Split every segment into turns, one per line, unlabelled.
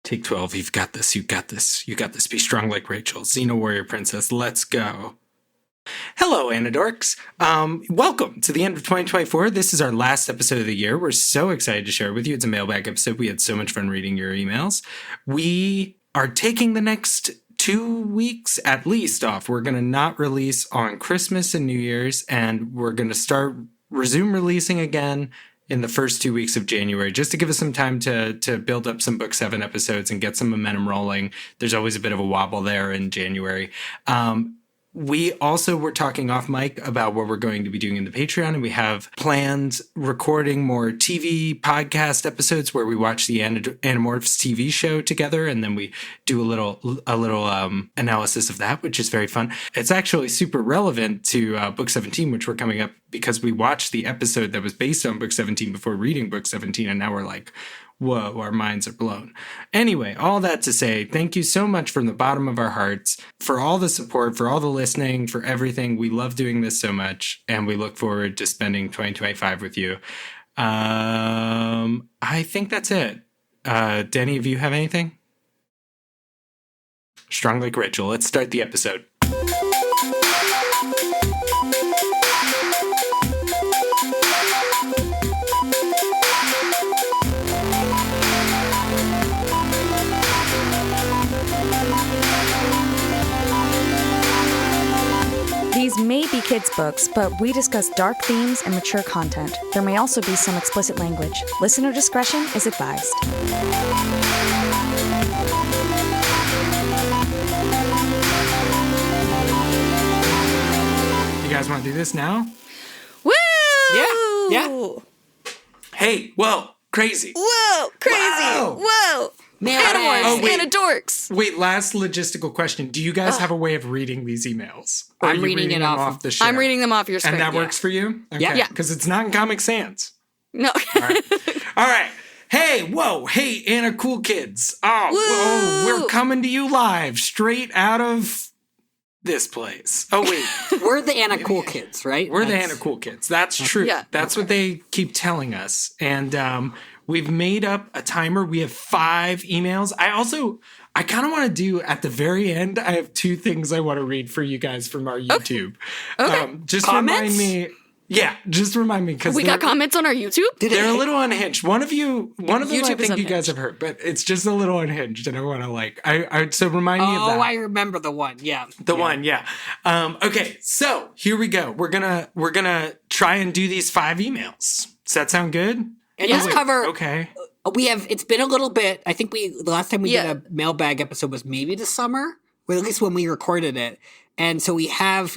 Take 12. You've got this. You got this. You got this. Be strong like Rachel. Xena Warrior Princess. Let's go. Hello, Anidorks. Welcome to the end of 2024. This is our last episode of the year. We're so excited to share it with you. It's a mailbag episode. We had so much fun reading your emails. We are taking the next 2 weeks at least off. We're going to not release on Christmas and New Year's, and we're going to resume releasing again in the first 2 weeks of January, just to give us some time to build up some Book 7 episodes and get some momentum rolling. There's always a bit of a wobble there in January. We also were talking off mic about what we're going to be doing in the Patreon, and we have planned recording more TV podcast episodes where we watch the Morphs TV show together, and then we do a little analysis of that, which is very fun. It's actually super relevant to Book 17, which we're coming up because we watched the episode that was based on Book 17 before reading Book 17, and now we're like, whoa, our minds are blown. Anyway, all that to say, thank you so much from the bottom of our hearts for all the support, for all the listening, for everything. We love doing this so much, and we look forward to spending 2025 with you. I think that's it. Denny, if you have anything? Strong like Rachel. Let's start the episode.
These may be kids' books, but we discuss dark themes and mature content. There may also be some explicit language. Listener discretion is advised.
You guys want to do this now?
Woo!
Yeah.
Hey, whoa, crazy.
Whoa, crazy.
Wow.
Whoa. Anidorks, Anidorks.
Wait, last logistical question. Do you guys have a way of reading these emails? Or
I'm
are you
reading it
them
off
the show?
I'm reading them off your screen.
And that works for you? Okay.
Yeah.
Because it's not in Comic Sans.
No.
All right. Hey, whoa. Hey, Anna Cool Kids. Oh, whoa, we're coming to you live straight out of this place. Oh, wait.
We're the Anna Cool Kids, right?
We're the Anna Cool Kids. That's true.
Yeah.
That's what they keep telling us. And we've made up a timer. We have 5 emails. I kind of want to do at the very end. I have 2 things I want to read for you guys from our YouTube.
Okay.
Just
Comments?
remind me. Yeah, just remind me because
We got comments on our YouTube?
they're a little unhinged. One of them
YouTube
I
is
think you guys
unhinged.
have heard, but it's just a little unhinged, and I want to so remind me of that.
Oh, I remember the one. Yeah.
The one, yeah. Okay, so here we go. We're gonna try and do these 5 emails. Does that sound good?
And just cover.
Okay.
It's been a little bit. I think the last time we
Yeah.
did a mailbag episode was maybe this summer, or at least when we recorded it. And so we have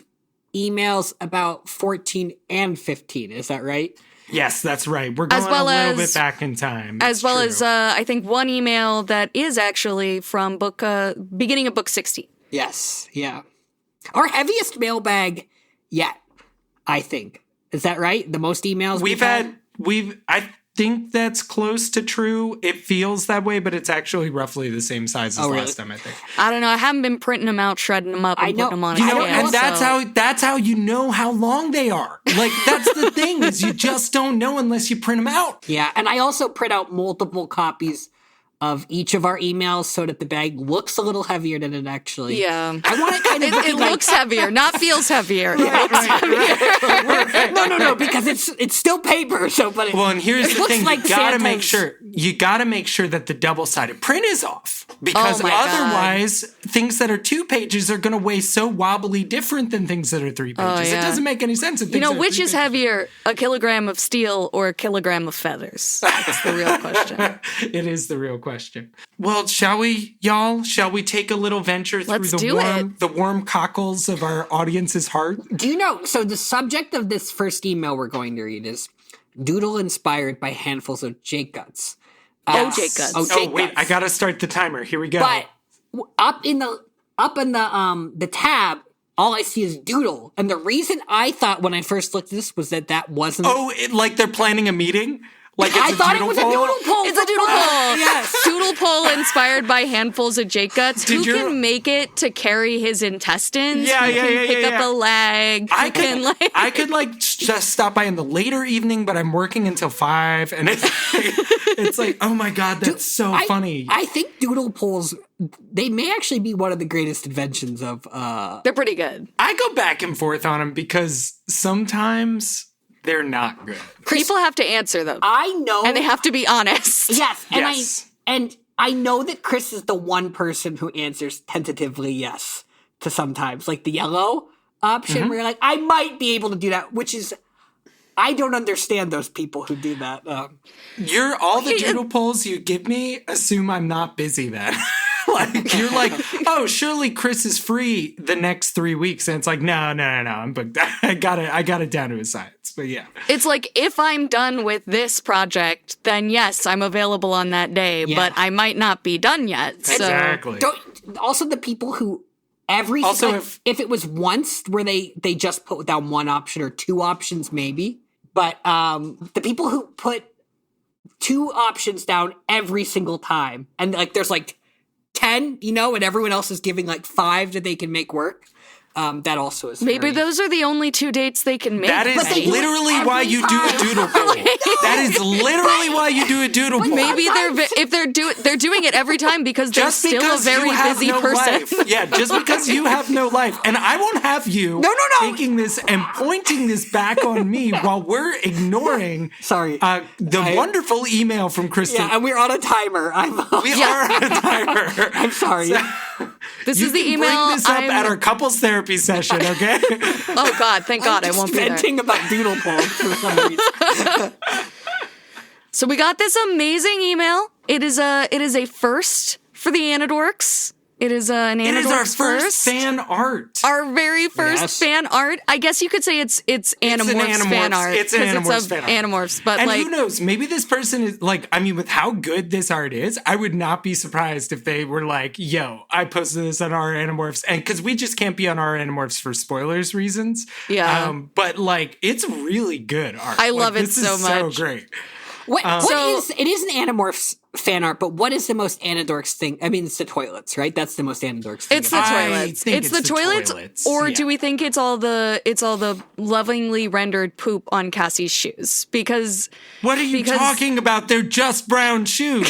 emails about 14 and 15. Is that right?
Yes, that's right. We're going
As well
a little
as-
bit back in time.
As well as, I think, one email that is actually from beginning of book 60.
Yes. Yeah. Our heaviest mailbag yet, I think. Is that right? The most emails
I think that's close to true. It feels that way, but it's actually roughly the same size as last time, I think.
I don't know. I haven't been printing them out, shredding them up, and
I know.
putting them on
You
a
know,
scale,
and that's how you know how long they are. Like, that's the thing, is you just don't know unless you print them out.
Yeah, and I also print out multiple copies of each of our emails so that the bag looks a little heavier than it actually.
Yeah.
I want it kind of
It
looking like,
looks heavier, not feels heavier.
no, because it's still paper. So, but
Well, and here's
it
the
looks
thing:
like
you gotta
Santa's-
make sure that the double-sided print is off, because
Oh my God.
otherwise, things that are 2 pages are going to weigh so wobbly different than things that are 3 pages.
yeah.
It doesn't make any sense.
You know, which is heavier, a kilogram of steel or a kilogram of feathers? That's the real question.
It is the real question. Well, shall we, y'all? Shall we take a little venture through
Let's do
the warm cockles of our audience's heart?
Do you know? So the subject of this first email we're going to read is doodle inspired by handfuls of Jake Guts.
Jake Guts.
Jake
Wait,
Guts.
I gotta start the timer. Here we go.
But up in the tab, all I see is doodle. And the reason I thought when I first looked at this was that wasn't.
like they're planning a meeting? Like
I thought it was a doodle poll.
It's a doodle poll.
Yes.
Doodle poll inspired by handfuls of Jake guts. Who
your-
can make it to carry his intestines?
Yeah,
Who
yeah,
can
yeah,
pick
yeah,
up
yeah.
a leg?
I could just stop by in the later evening, but I'm working until 5, and it's like, oh my god, that's so funny.
I think doodle polls, they may actually be one of the greatest inventions of.
They're pretty good.
I go back and forth on them because sometimes they're not good.
People have to answer them.
I know,
and they have to be honest.
Yes, and
Yes.
I know that Chris is the one person who answers tentatively yes to sometimes, like the yellow option, where you're like, I might be able to do that, which is. I don't understand those people who do that.
All the doodle polls you give me assume I'm not busy then. Like you're like, oh, surely Chris is free the next 3 weeks, and it's like, no, I'm booked. I got it down to a science. But yeah,
It's like, if I'm done with this project, then yes, I'm available on that day,
Yeah.
but I might not be done yet. So.
exactly.
Also, the people who if it was once where they just put down one option or two options maybe, but the people who put two options down every single time, and like there's like 10, and everyone else is giving like 5 that they can make work. That also is
Maybe
very-
those are the only 2 dates they can make.
That is
But they do it
literally
every
why you do a
time.
doodle poll. That is literally why you do a doodle poll.
Maybe they're doing it every time because they're
Just
still a
because
very
you have
busy
no
person.
life. Yeah, just because you have no life. And I won't have you
No.
taking this and pointing this back on me while we're ignoring
Sorry.
the wonderful email from Kristen.
Yeah, and we're on a timer.
We are on a timer.
I'm sorry.
This
You
is the
can
email.
bring this up at our couples therapy session, okay?
Oh God, thank God, I won't be there.
venting about doodle polls for some reason.
So we got this amazing email. It is a first for the Anidorks. It is an Anidorks
It is our first
first.
fan art.
Our very first
Yes.
fan art. I guess you could say it's Animorphs fan art.
It's an
'cause
Animorphs
of
fan art.
Animorphs, but
And
like,
who knows? Maybe this person is like, I mean, with how good this art is, I would not be surprised if they were like, yo, I posted this on our Animorphs. And because we just can't be on our Animorphs for spoilers reasons.
Yeah.
But like, it's really good art.
I love it
this
so
is
much.
so great.
It is an Animorphs fan art, but what is the most Anidorks thing? I mean, it's the toilets, right? That's the most Anidorks thing.
it's the
I
toilets.
think
It's
it's
the
the
toilets,
toilets,
or
yeah.
do we think it's all the lovingly rendered poop on Cassie's shoes? Because
What are you talking about? They're just brown shoes.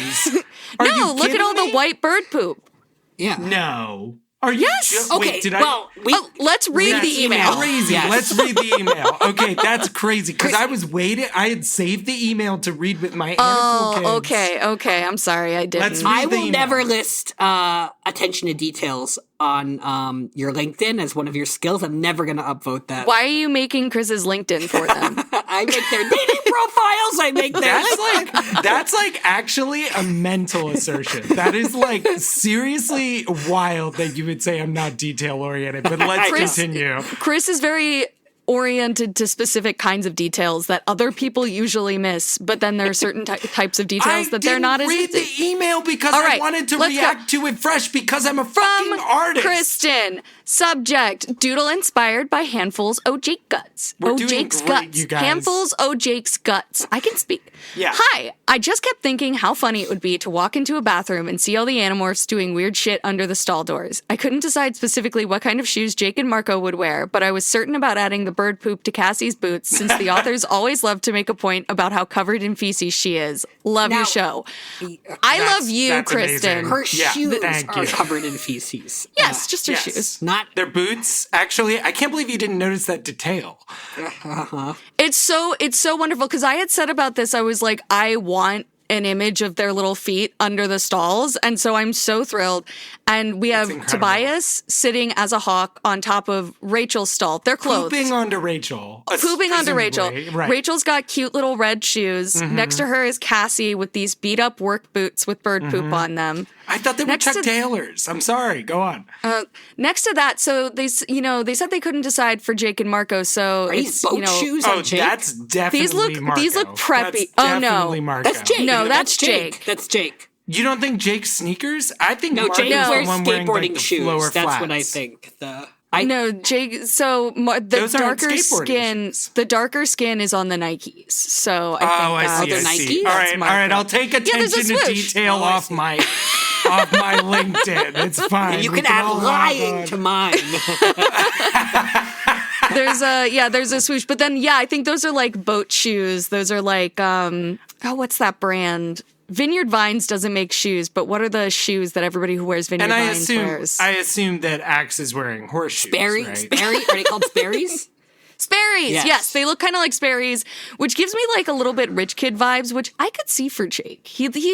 Are you
no, look at
kidding
all the
me?
white bird poop.
Yeah.
No. Are you
Yes.
just,
Okay,
wait, did
well, we...
Let's read
That's
the email.
Crazy.
Yes.
Let's read the email. Okay, that's crazy because I was waiting. I had saved the email to read with my
Oh,
Anidorks kids.
okay. I'm sorry, I didn't.
Let's read
I
the
will
email.
never list attention to details on your LinkedIn as one of your skills. I'm never going to upvote that.
Why are you making Chris's LinkedIn for them?
I make their dating profiles. I make their...
That's like actually a mental assertion. That is like seriously wild that you would say I'm not detail oriented. But let's
Chris-
continue.
Chris is very oriented to specific kinds of details that other people usually miss, but then there are certain types of details that they're not as
read
into.
the email because
All
I
right,
wanted to
let's go.
react to it fresh because I'm a fucking artist.
Kristen. Subject: Doodle inspired by handfuls o' Jake guts.
We're
O'
doing
Jake's
great,
guts.
you guys.
Handfuls o' Jake's guts. I can speak.
Yeah.
Hi. I just kept thinking how funny it would be to walk into a bathroom and see all the Animorphs doing weird shit under the stall doors. I couldn't decide specifically what kind of shoes Jake and Marco would wear, but I was certain about adding the bird poop to Cassie's boots since the authors always love to make a point about how covered in feces she is. Love
Now-
your show. I love you,
that's
Kristen.
amazing.
Her
Yeah,
shoes
thank
are
you.
covered in feces.
Yes, just her
Yes.
shoes.
Not...
Their boots, actually, I can't believe you didn't notice that detail.
It's so wonderful because I had said about this, I was like, I want an image of their little feet under the stalls, and so I'm so thrilled. And we have
incredible.
Tobias sitting as a hawk on top of Rachel's stall. They're clothed.
Pooping onto Rachel.
Pooping onto Rachel.
presumably, Right.
Rachel's got cute little red shoes. Next to her is Cassie with these beat up work boots with bird poop on them.
I thought they were
Next
Chuck
to-
Taylors. I'm sorry. Go on.
Next to that, so they said they couldn't decide for Jake and Marco. So
Are
it's
these boat shoes
Oh,
on Jake?
that's definitely Marco.
these look preppy.
That's
Oh, no.
definitely Marco.
That's Jake.
No, that's Jake.
That's Jake.
You don't think Jake's sneakers? I think
No,
Marco's
Jake
the
wears
one wearing, like,
skateboarding
the
shoes.
lower
That's what I
flats.
think.
No, Jake. So
Those aren't skateboarding shoes.
The darker skin is on the Nikes. So I think
they're Nikes?
All right. I'll take attention to detail off my LinkedIn. It's fine.
And you can add lying to mine.
There's a swoosh, but then I think those are like boat shoes. Those are like what's that brand? Vineyard Vines doesn't make shoes, but what are the shoes that everybody who wears Vineyard Vines wears?
I assume that Axe is wearing horseshoes.
Sperry?
Right?
Sperry? Are they called Sperry's?
Sperry's, yes. They look kind of like Sperry's, which gives me like a little bit rich kid vibes, which I could see for Jake. He gives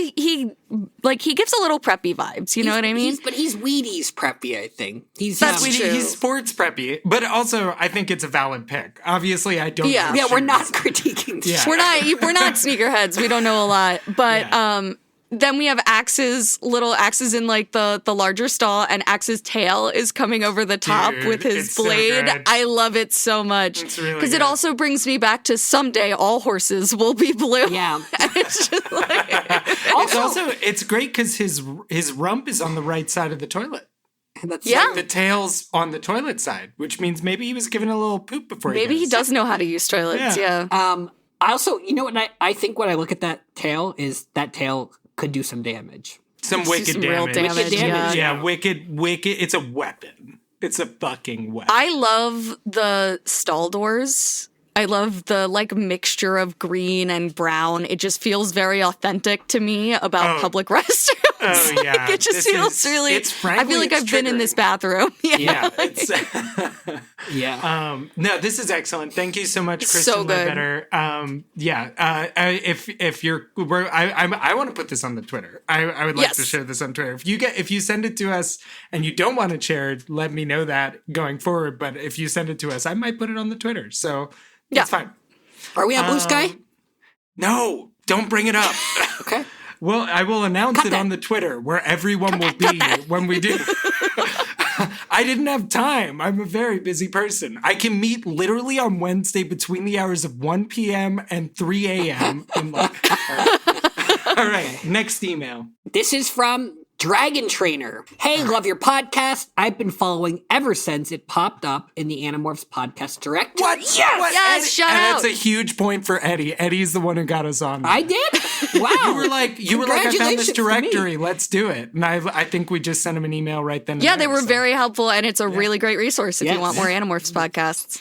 a little preppy vibes. You know what I mean?
But he's Wheaties preppy, I think.
He's sports preppy, but also I think it's a valid pick. Obviously, I don't.
Yeah, we're not critiquing.
Yeah.
We're not sneakerheads. We don't know a lot, but then we have little Axe's in like the larger stall, and Axe's tail is coming over the top with his blade.
So
I love it so much because it also brings me back to someday all horses will be blue.
Yeah,
and it's just like
it's great because his rump is on the right side of the toilet.
Like
the tail's on the toilet side, which means maybe he was given a little poop before.
Maybe he does know how to use toilets. Yeah.
I also, you know what? I think when I look at that tail could do some damage.
Some wicked
real damage.
Yeah, wicked. It's a weapon. It's a fucking weapon.
I love the stall doors. I love the like mixture of green and brown. It just feels very authentic to me about public restrooms.
Oh yeah,
like, it just feels really. I feel like I've been in this bathroom.
Yeah.
Yeah.
No, this is excellent. Thank you so much, Kristen.
So good.
Better. If you're, I want to put this on the Twitter. I would like to share this on Twitter. If you send it to us and you don't want it shared, let me know that going forward. But if you send it to us, I might put it on the Twitter. So. That's fine.
Are we on Blue Sky?
No, don't bring it up.
Okay.
Well, I will announce it on the Twitter where everyone will be when we do. I didn't have time. I'm a very busy person. I can meet literally on Wednesday between the hours of 1 p.m. and 3 a.m. All right, next email.
This is from Dragon Trainer. Hey, love your podcast. I've been following ever since it popped up in the Animorphs podcast directory.
What?
Yes, shout out.
That's a huge point for Eddie. Eddie's the one who got us on.
I did? Wow.
You were like, I found this directory. Let's do it. And I think we just sent him an email right then.
Yeah, they were very helpful, and it's a really great resource if you want more Animorphs podcasts.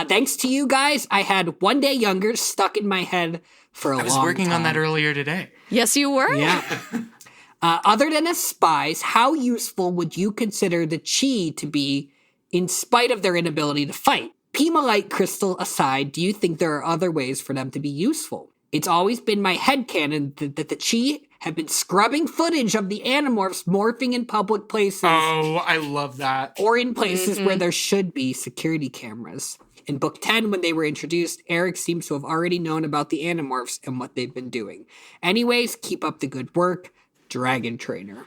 Thanks to you guys, I had One Day Younger stuck in my head for a long time.
I was working on that earlier today.
Yes, you were?
Yeah. Other than as spies, how useful would you consider the Chi to be in spite of their inability to fight? Pima-Light Crystal aside, do you think there are other ways for them to be useful? It's always been my headcanon that the Chi have been scrubbing footage of the Animorphs morphing in public places.
Oh, I love that.
Or in places where there should be security cameras. In Book 10, when they were introduced, Eric seems to have already known about the Animorphs and what they've been doing. Anyways, keep up the good work. Dragon Trainer.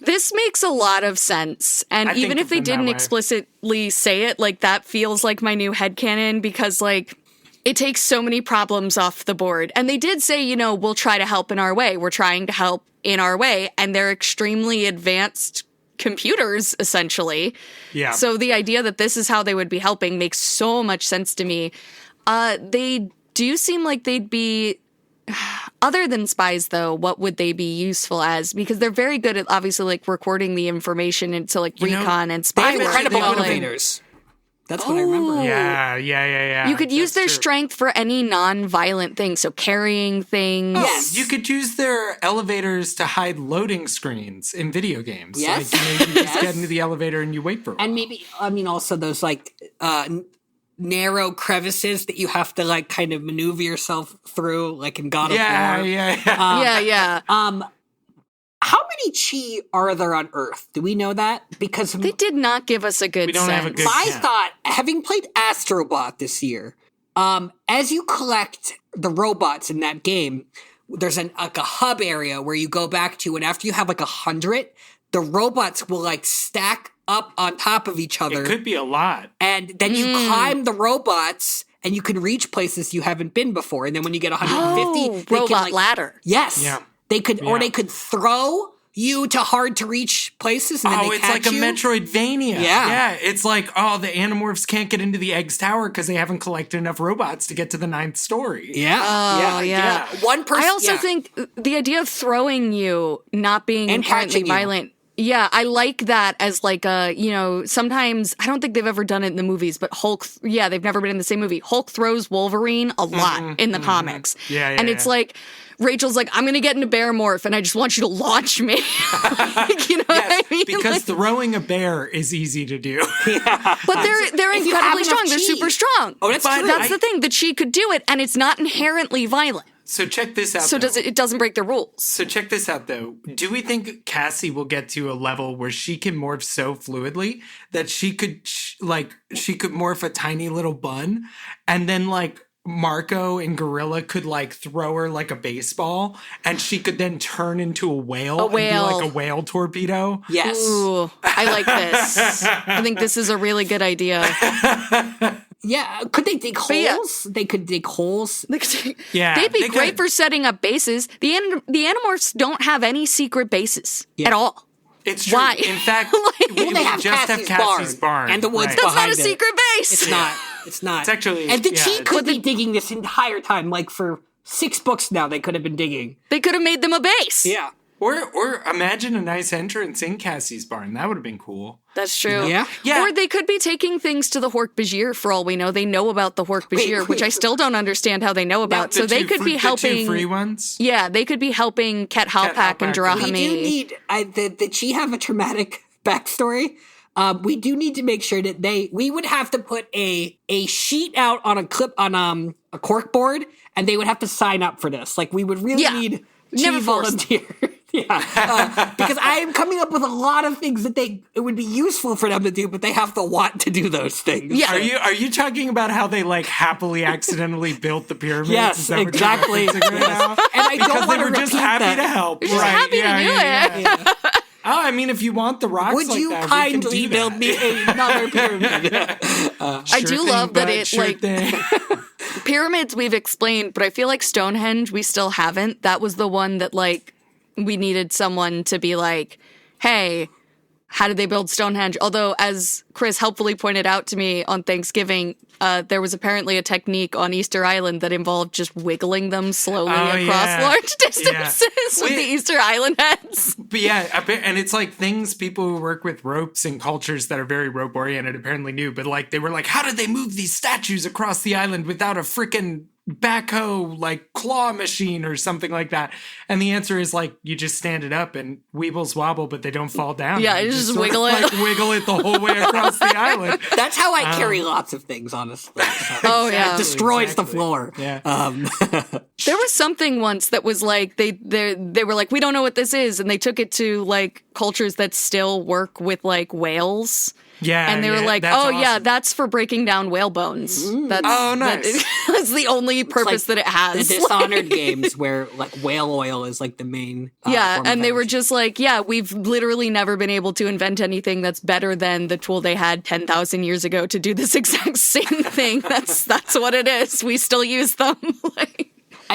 This makes a lot of sense. And even if they didn't explicitly say it, like that feels like my new headcanon because like it takes so many problems off the board. And they did say, we'll try to help in our way. We're trying to help in our way. And they're extremely advanced computers, essentially.
Yeah.
So the idea that this is how they would be helping makes so much sense to me. They do seem like they'd be... Other than spies, though, what would they be useful as? Because they're very good at, obviously, like, recording the information into, like, recon and spy work.
Incredible motivators. That's what I remember.
Yeah.
You could use their strength for any non-violent thing, so carrying things.
Yes.
You could use their elevators to hide loading screens in video games.
Yes.
Like, you just get into the elevator and you wait for a while.
And maybe, also those, like, narrow crevices that you have to like kind of maneuver yourself through, like in God of War.
Yeah.
How many Chi are there on Earth? Do we know that? Because
they did not give us a good sense.
Have a good
I thought, having played Astrobot this year, as you collect the robots in that game, there's a hub area where you go back to, and after you have like 100, the robots will like stack up on top of each other.
It could be a lot.
And then you climb the robots and you can reach places you haven't been before. And then when you get 150, they
robot
can,
ladder.
Yes.
Yeah.
They could, or they could throw you to hard to reach places. And then they
it's
catch
like a
you.
Metroidvania.
Yeah.
Yeah. It's like, the Animorphs can't get into the Eggs Tower because they haven't collected enough robots to get to the 9th story.
Yeah.
Oh, yeah.
One person.
I also think the idea of throwing you not being
And
inherently
catching you.
violent. Yeah, I like that as like a, sometimes, I don't think they've ever done it in the movies, but Hulk, they've never been in the same movie. Hulk throws Wolverine a lot in the comics.
Yeah,
and it's like, Rachel's like, I'm going to get into bear morph and I just want you to launch me. Like, what I mean?
Because throwing a bear is easy to do.
But they're
If you
incredibly
have
strong.
enough
They're
chi.
super strong.
Oh, that's true.
That's the thing, that she could do it and it's not inherently violent.
So check this out.
So it doesn't break the rules.
So check this out, though. Do we think Cassie will get to a level where she can morph so fluidly that she could morph a tiny little bun, and then like Marco and Gorilla could like throw her like a baseball, and she could then turn into a whale. And be like a whale torpedo?
Yes.
Ooh, I like this. I think this is a really good idea.
Yeah. Could they dig holes? They could dig holes.
Yeah,
They'd be
they
great
could.
for setting up bases. The Animorphs don't have any secret bases at all.
It's true.
Why?
In fact, we
They have
just have Cassie's barn.
and the woods
Right.
That's not
behind
a
it.
secret base.
It's not. It's not.
It's actually-
And the
yeah,
Chi
it's-
could be digging this entire time. Like for 6 books now, they could have been digging.
They could have made them a base.
Yeah.
Or imagine a nice entrance in Cassie's barn. That would have been cool.
That's true.
Yeah.
Yeah.
Or they could be taking things to the Hork-Bajir for all we know. They know about the Hork-Bajir, which I still don't understand how they know about. So they could be helping.
The 2 free ones?
Yeah, they could be helping Ket Halpak and
Halpak.
We do
Drahami.
need the Chi have a traumatic backstory. We do need to make sure that we would have to put a sheet out on a clip on a cork board, and they would have to sign up for this. Like we would really need Chi
Never force them.
volunteer. Yeah, because I am coming up with a lot of things that it would be useful for them to do, but they have to want to do those things.
Yeah.
Are you talking about how they like happily accidentally built the pyramids?
Yes,
Is that what you're
exactly.
referencing right now?
And I
Because
don't
they
want to
were just
repeat
happy
that.
to help.
They're just happy to do it.
Oh, I mean, if you want the rocks
Would
like
you
that, we can
kindly
do
build
that.
me another pyramid?
I do love that it,
sure
like-
thing.
Pyramids we've explained, but I feel like Stonehenge we still haven't. That was the one that like we needed someone to be like, hey, how did they build Stonehenge? Although, as Chris helpfully pointed out to me on Thanksgiving, there was apparently a technique on Easter Island that involved just wiggling them slowly across large distances with the Easter Island heads.
But yeah, and it's like things people who work with ropes and cultures that are very rope oriented apparently knew. But like they were like, how did they move these statues across the island without a freaking backhoe like claw machine or something like that? And the answer is like you just stand it up and weebles wobble, but they don't fall down.
Yeah,
You
you just
sort of,
wiggle it.
like wiggle it the whole way across the island.
That's how I carry lots of things, honestly.
Oh yeah,
It destroys the
Exactly.
floor.
Yeah.
there was something once that was like they were like, we don't know what this is, and they took it to like cultures that still work with like whales.
Yeah,
And they were like,
that's
oh,
awesome.
yeah, that's for breaking down whale bones. That's,
Oh, nice.
That's the only purpose that it has.
The Dishonored games where like whale oil is like the main.
Yeah,
form of
and they were
energy.
just like, yeah, we've literally never been able to invent anything that's better than the tool they had 10,000 years ago to do this exact same thing. That's what it is. We still use them. Like,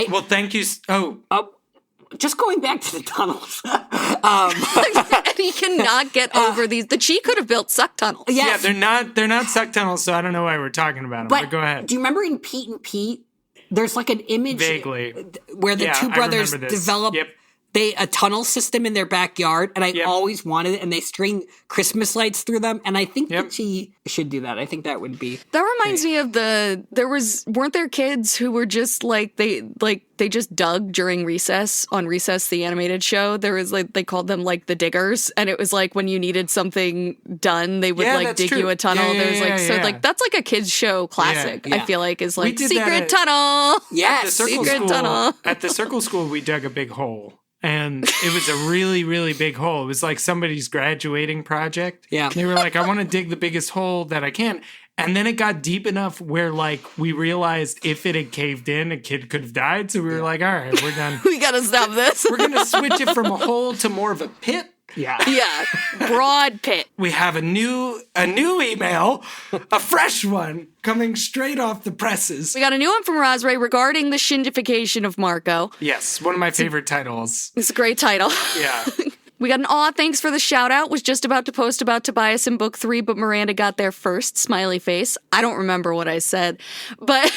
Well, thank you.
Just going back to the tunnels.
and he cannot get over these. The Chi could have built suck tunnels.
Yes.
Yeah, they're not suck tunnels, so I don't know why we're talking about them. But go ahead.
Do you remember in Pete and Pete? There's like an image
Vaguely.
where the
Yeah,
two
I
brothers
remember this.
develop
Yep.
a tunnel system in their backyard, and I
Yep.
always wanted it. And they string Christmas lights through them, and I think
Yep.
that she should do that. I think that would be.
That reminds me of weren't there kids who were just like they just dug during Recess on Recess, the animated show. There was like, they called them like the diggers. And it was like when you needed something done, they would like
that's
dig
true.
you a tunnel.
Yeah,
There's like, so
yeah.
like, that's like a kid's show classic.
Yeah.
I feel like is like
did that
secret
at-
tunnel.
Yes,
The circle
Secret
school,
tunnel.
at the circle school, we dug a big hole. And it was a really, really big hole. It was like somebody's graduating project.
Yeah.
They were like, I want to dig the biggest hole that I can. And then it got deep enough where, like, we realized if it had caved in, a kid could have died. So we were like, all right, we're done.
We gotta stop this.
We're going to switch it from a hole to more of a pit.
Yeah.
Yeah, broad pit.
We have a new email, a fresh one, coming straight off the presses.
We got a new one from Rosray regarding the shindification of Marco.
Yes, one of my favorite titles.
It's a great title.
Yeah.
We got an aw, thanks for the shout out. Was just about to post about Tobias in book 3, but Miranda got there first. Smiley face. I don't remember what I said, but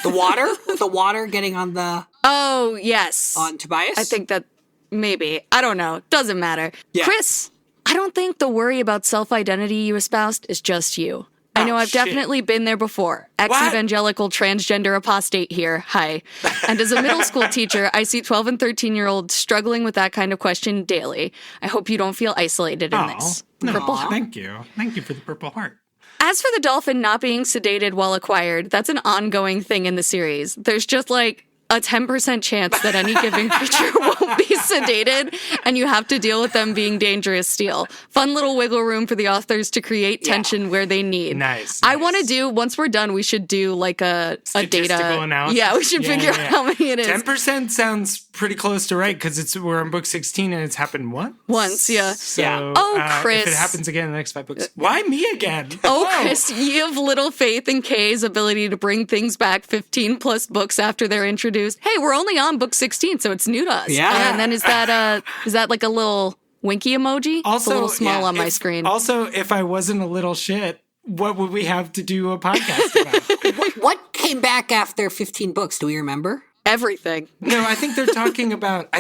the water getting on the.
Oh, yes.
On Tobias?
I think that maybe. I don't know. Doesn't matter.
Yeah.
Chris, I don't think the worry about self-identity you espoused is just you. I know I've definitely been there before. Ex-evangelical transgender apostate here. Hi. And as a middle school teacher, I see 12 and 13-year-olds struggling with that kind of question daily. I hope you don't feel isolated in this.
No,
Purple heart.
Thank you. Thank you for the purple heart.
As for the dolphin not being sedated while acquired, that's an ongoing thing in the series. There's just like a 10% chance that any given creature won't be sedated, and you have to deal with them being dangerous still. Fun little wiggle room for the authors to create tension where they need.
Nice.
I want to do, once we're done, we should do like a data.
Analysis.
Yeah, we should figure out how many it is.
10% sounds pretty close to right, because we're on book 16 and it's happened once.
Once, yeah.
So,
Oh, Chris.
if it happens again in the next 5 books. Why me again?
Oh, Chris, you have little faith in Kay's ability to bring things back 15 plus books after they're introduced. Hey, we're only on book 16, so it's new to us.
Yeah.
And then is that like a little winky emoji?
Also,
it's a little small on my screen.
Also, if I wasn't a little shit, what would we have to do a podcast about?
What came back after 15 books? Do we remember?
Everything.
No, I think they're talking about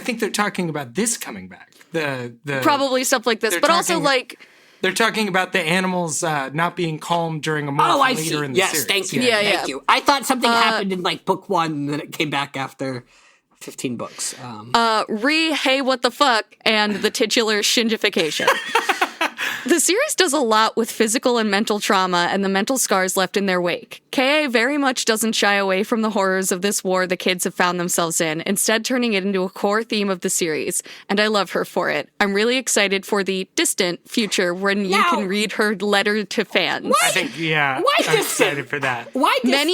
this coming back. The
Probably stuff like this, but also like
they're talking about the animals not being calm during a morph later in the series.
Thank you.
Yeah,
Thank you. I thought something happened in like book 1 and then it came back after 15 books.
Hey, what the fuck, and the titular shinjification. The series does a lot with physical and mental trauma and the mental scars left in their wake. K.A. very much doesn't shy away from the horrors of this war the kids have found themselves in, instead turning it into a core theme of the series, and I love her for it. I'm really excited for the distant future when you can read her letter to fans.
I think, I'm excited for that.
Why distant?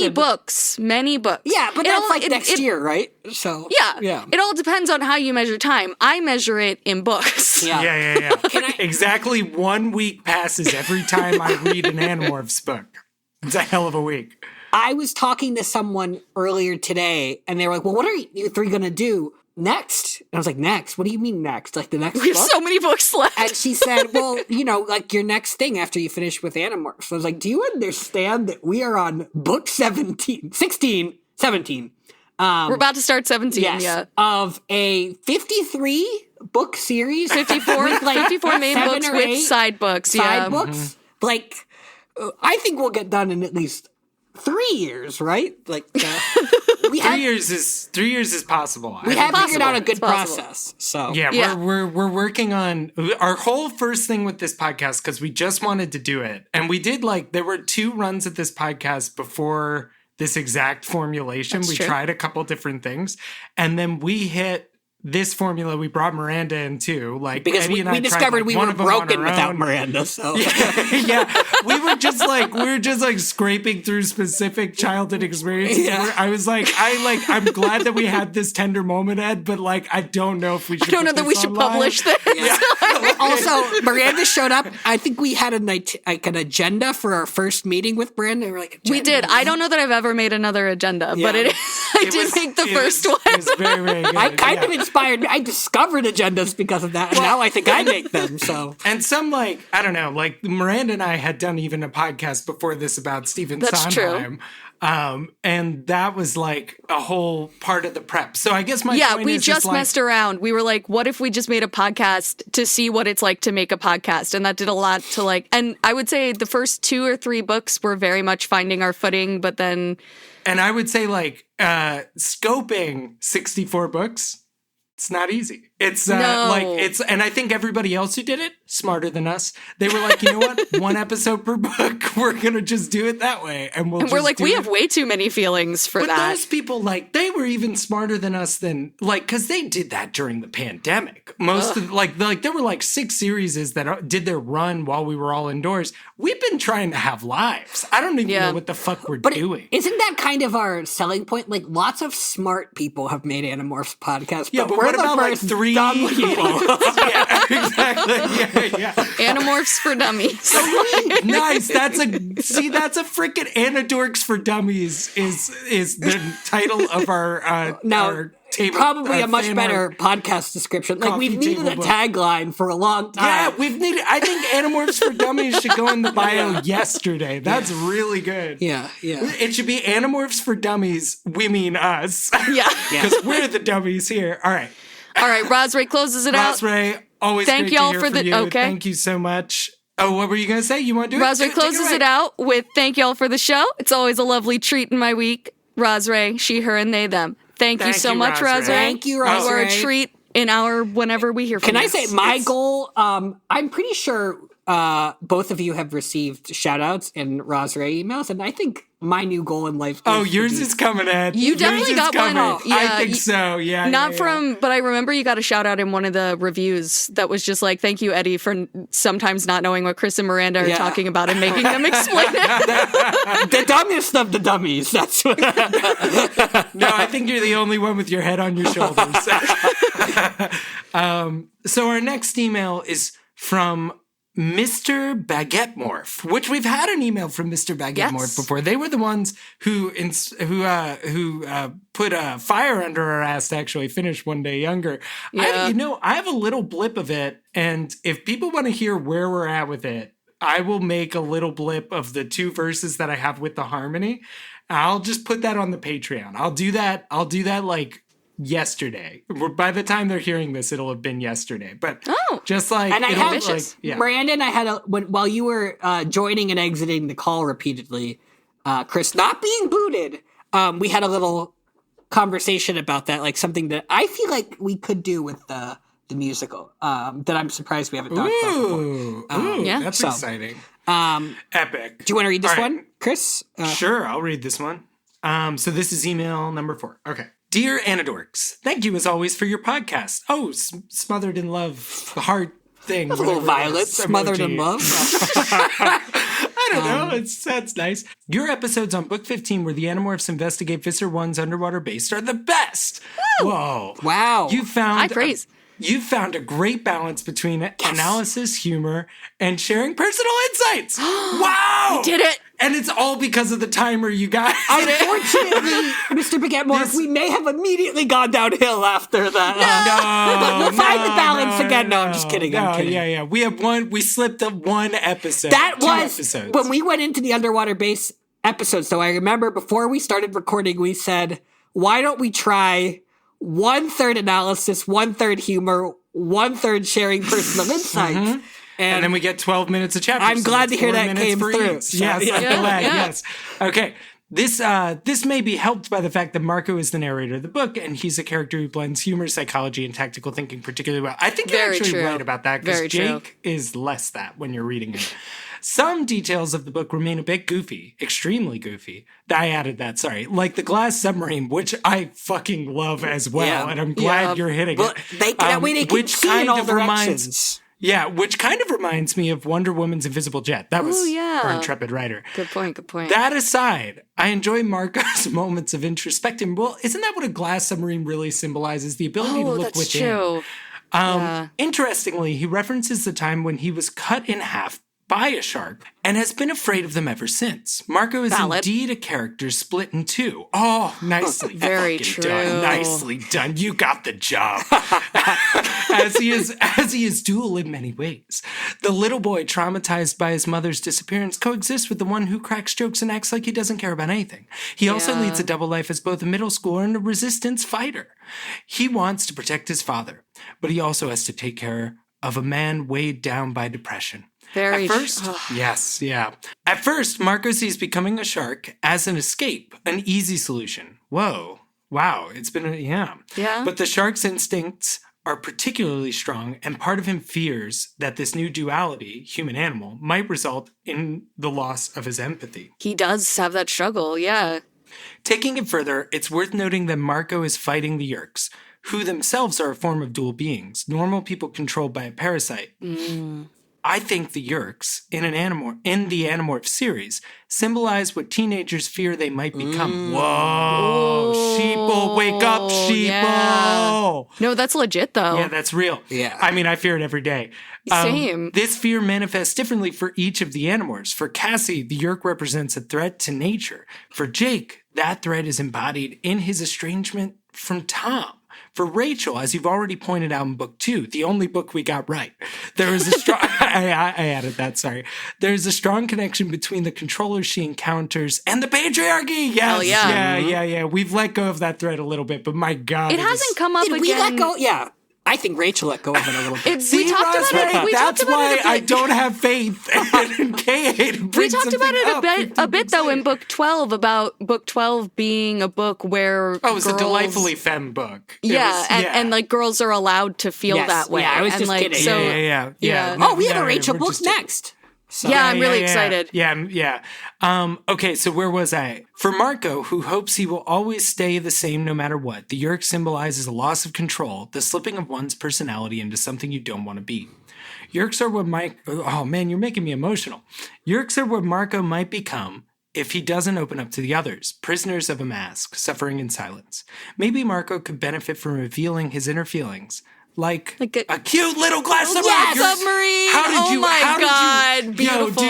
Many books.
Yeah, but that's like next year, right? So
yeah. It all depends on how you measure time. I measure it in books.
Yeah. Exactly 1 week passes every time I read an Animorphs book. It's a hell of a week.
I was talking to someone earlier today, and they were like, well, what are you 3 going to do next? And I was like, next? What do you mean next? Like the next book?
We have so many books left.
And she said, well, like your next thing after you finish with Animorphs. So I was like, do you understand that we are on book 17?
We're about to start 17,
yes, of a 53 book series.
54 main books with side books.
Side books. Mm-hmm. Like, I think we'll get done in at least 3 years, right? Like,
3 years is possible.
We have figured out a good process. So
we're working on our whole first thing with this podcast, because we just wanted to do it, and we did there were 2 runs at this podcast before this exact formulation. We tried a couple different things, and then we hit this formula. We brought Miranda in too,
because
Eddie
we discovered we were broken without Miranda. So
we were just scraping through specific childhood experiences. Yeah. I was I'm glad that we had this tender moment, Ed, but I don't know if we should.
I don't know that we should publish this.
Yeah. Also, Miranda showed up. I think we had an agenda for our first meeting with Miranda.
We did. I don't know that I've ever made another agenda, but I did make the first one.
It was very, very good.
I kind of inspired me. I discovered agendas because of that, and now I think I make them. So,
and some I don't know, Miranda and I had done even a podcast before this about Stephen Sondheim.
True.
And that was a whole part of the prep. So I guess my point
we
is
just messed around. We were like, what if we just made a podcast to see what it's like to make a podcast? And that did a lot to and I would say the first 2 or 3 books were very much finding our footing, but then.
And I would say scoping 64 books, it's not easy. It's and I think everybody else who did it, smarter than us, they were like, you know what? 1 episode per book. We're going to just do it that way. And we're
we have way too many feelings for that.
But those people, they were even smarter than us because they did that during the pandemic. Most of, there were 6 series that did their run while we were all indoors. We've been trying to have lives. I don't even know what the fuck we're doing.
Isn't that kind of our selling point? Lots of smart people have made Animorphs podcasts.
Yeah, but what about 3 dumb people? Yeah, exactly. Yeah.
Animorphs for dummies.
Nice. That's a freaking Anidorks for dummies is the title of our
probably a much better podcast description. Like, we've needed a tagline for a long time.
Yeah, I think Animorphs for Dummies should go in the bio yesterday. That's really good.
Yeah.
It should be Animorphs for Dummies, we mean us.
Yeah.
Because we're the dummies here. All right,
Rosray closes it out.
Rosray, always
Thank
great
y'all
to hear
for
from
the
you.
okay.
Thank you so much. Oh, what were you going to say? You want to do it?
Rosray closes it out with thank y'all for the show. It's always a lovely treat in my week. Rosray, she, her, and they, them. Thank you so much, Rosray.
Thank you, Rosray.
You are a treat in our whenever we hear from you.
Can I say my goal? I'm pretty sure both of you have received shout-outs in Rosray emails, and I think my new goal in life is
yours is coming in.
You definitely got one.
Yeah, I think so. Yeah.
Not from, but I remember you got a shout out in one of the reviews that was just like, thank you, Eddie, for sometimes not knowing what Chris and Miranda are talking about and making them explain it.
The dumbest of the dummies. That's what.
No, I think you're the only one with your head on your shoulders. So our next email is from Mr. Baguette Morph, which we've had an email from Mr. Baguette Morph before. They were the ones who put a fire under our ass to actually finish One Day Younger.
Yeah.
I have a little blip of it, and if people want to hear where we're at with it, I will make a little blip of the 2 verses that I have with the harmony. I'll just put that on the Patreon. I'll do that like yesterday. By the time they're hearing this, it'll have been yesterday. But just like,
and I had
yeah.
Miranda and I had while you were joining and exiting the call repeatedly, Chris not being booted, we had a little conversation about that, like something that I feel like we could do with the musical that I'm surprised we haven't talked about before.
That's exciting. Epic.
Do you want to read this one, Chris?
Sure, I'll read this one. So this is email number 4. Okay. Dear Anidorks, thank you as always for your podcast. Oh, smothered in love, the heart thing.
A little violet, smothered in love.
I don't know. That's nice. Your episodes on Book 15 where the Animorphs investigate Visser 1's underwater base are the best. Woo! Whoa.
Wow.
High praise.
You found a great balance between analysis, humor, and sharing personal insights. Wow!
We did it!
And it's all because of the timer, you guys.
Unfortunately, Mr. Baguette Morph, we may have immediately gone downhill after that.
No,
we'll find the balance again. No, I'm just kidding. I'm kidding.
Yeah. We slipped up one episode.
That was
episodes.
When we went into the underwater base episode. So I remember before we started recording, we said, why don't we try 1/3 analysis, 1/3 humor, 1/3 sharing personal insights.
Mm-hmm. And then we get 12 minutes of chapter.
I'm glad to hear that came through.
Yes, I'm glad. Yes. Okay. This may be helped by the fact that Marco is the narrator of the book, and he's a character who blends humor, psychology, and tactical thinking particularly well. I think you're actually right about that, because Jake is less that when you're reading it. Some details of the book remain a bit goofy, extremely goofy. I added that, sorry. Like the glass submarine, which I fucking love as well, and I'm glad you're hitting it.
That way they can see in all directions.
Yeah, which kind of reminds me of Wonder Woman's invisible jet. That was our intrepid writer.
Good point.
That aside, I enjoy Marco's moments of introspection. Well, isn't that what a glass submarine really symbolizes? The ability to look within.
True.
Interestingly, he references the time when he was cut in half by a shark and has been afraid of them ever since. Marco is indeed a character split in 2. Oh, nicely
Very true.
done. Nicely done. You got the job. as he is dual in many ways. The little boy traumatized by his mother's disappearance coexists with the one who cracks jokes and acts like he doesn't care about anything. He also leads a double life as both a middle schooler and a resistance fighter. He wants to protect his father, but he also has to take care of a man weighed down by depression. At first, Marco sees becoming a shark as an escape, an easy solution. Whoa. Wow. It's been Yeah. But the shark's instincts are particularly strong, and part of him fears that this new duality, human-animal, might result in the loss of his empathy.
He does have that struggle,
Taking it further, it's worth noting that Marco is fighting the Yeerks, who themselves are a form of dual beings, normal people controlled by a parasite. I think the Yeerks, in the Animorphs series, symbolize what teenagers fear they might become. Whoa! Sheeple, wake up, sheeple! Yeah.
No, that's legit, though.
Yeah, that's real.
Yeah.
I mean, I fear it every day.
Same.
This fear manifests differently for each of the Animorphs. For Cassie, the Yeerk represents a threat to nature. For Jake, that threat is embodied in his estrangement from Tom. For Rachel, as you've already pointed out in book 2, the only book we got right, there is a strong, I added that, sorry. There's a strong connection between the controllers she encounters and the patriarchy. Yes.
Hell yeah.
Yeah. We've let go of that thread a little bit, but my God.
It hasn't come up
Did
again.
we let go? Yeah. I think Rachel let go of it a little bit.
We talked about it.
That's why I don't have faith in K8.
We talked about it a bit though in book 12 about book 12 being a book where
it's a delightfully femme book.
And like girls are allowed to feel that way.
Yeah, I was just kidding.
So,
yeah.
Oh, we have a Rachel book next.
So. Yeah, I'm really excited.
Yeah. Okay, so where was I? For Marco, who hopes he will always stay the same no matter what, the Yeerk symbolizes a loss of control, the slipping of one's personality into something you don't want to be. Yeerks are what oh man, you're making me emotional. Yeerks are what Marco might become if he doesn't open up to the others, prisoners of a mask, suffering in silence. Maybe Marco could benefit from revealing his inner feelings. Like a cute little glass submarine.
Yeah, submarine. God, beautiful.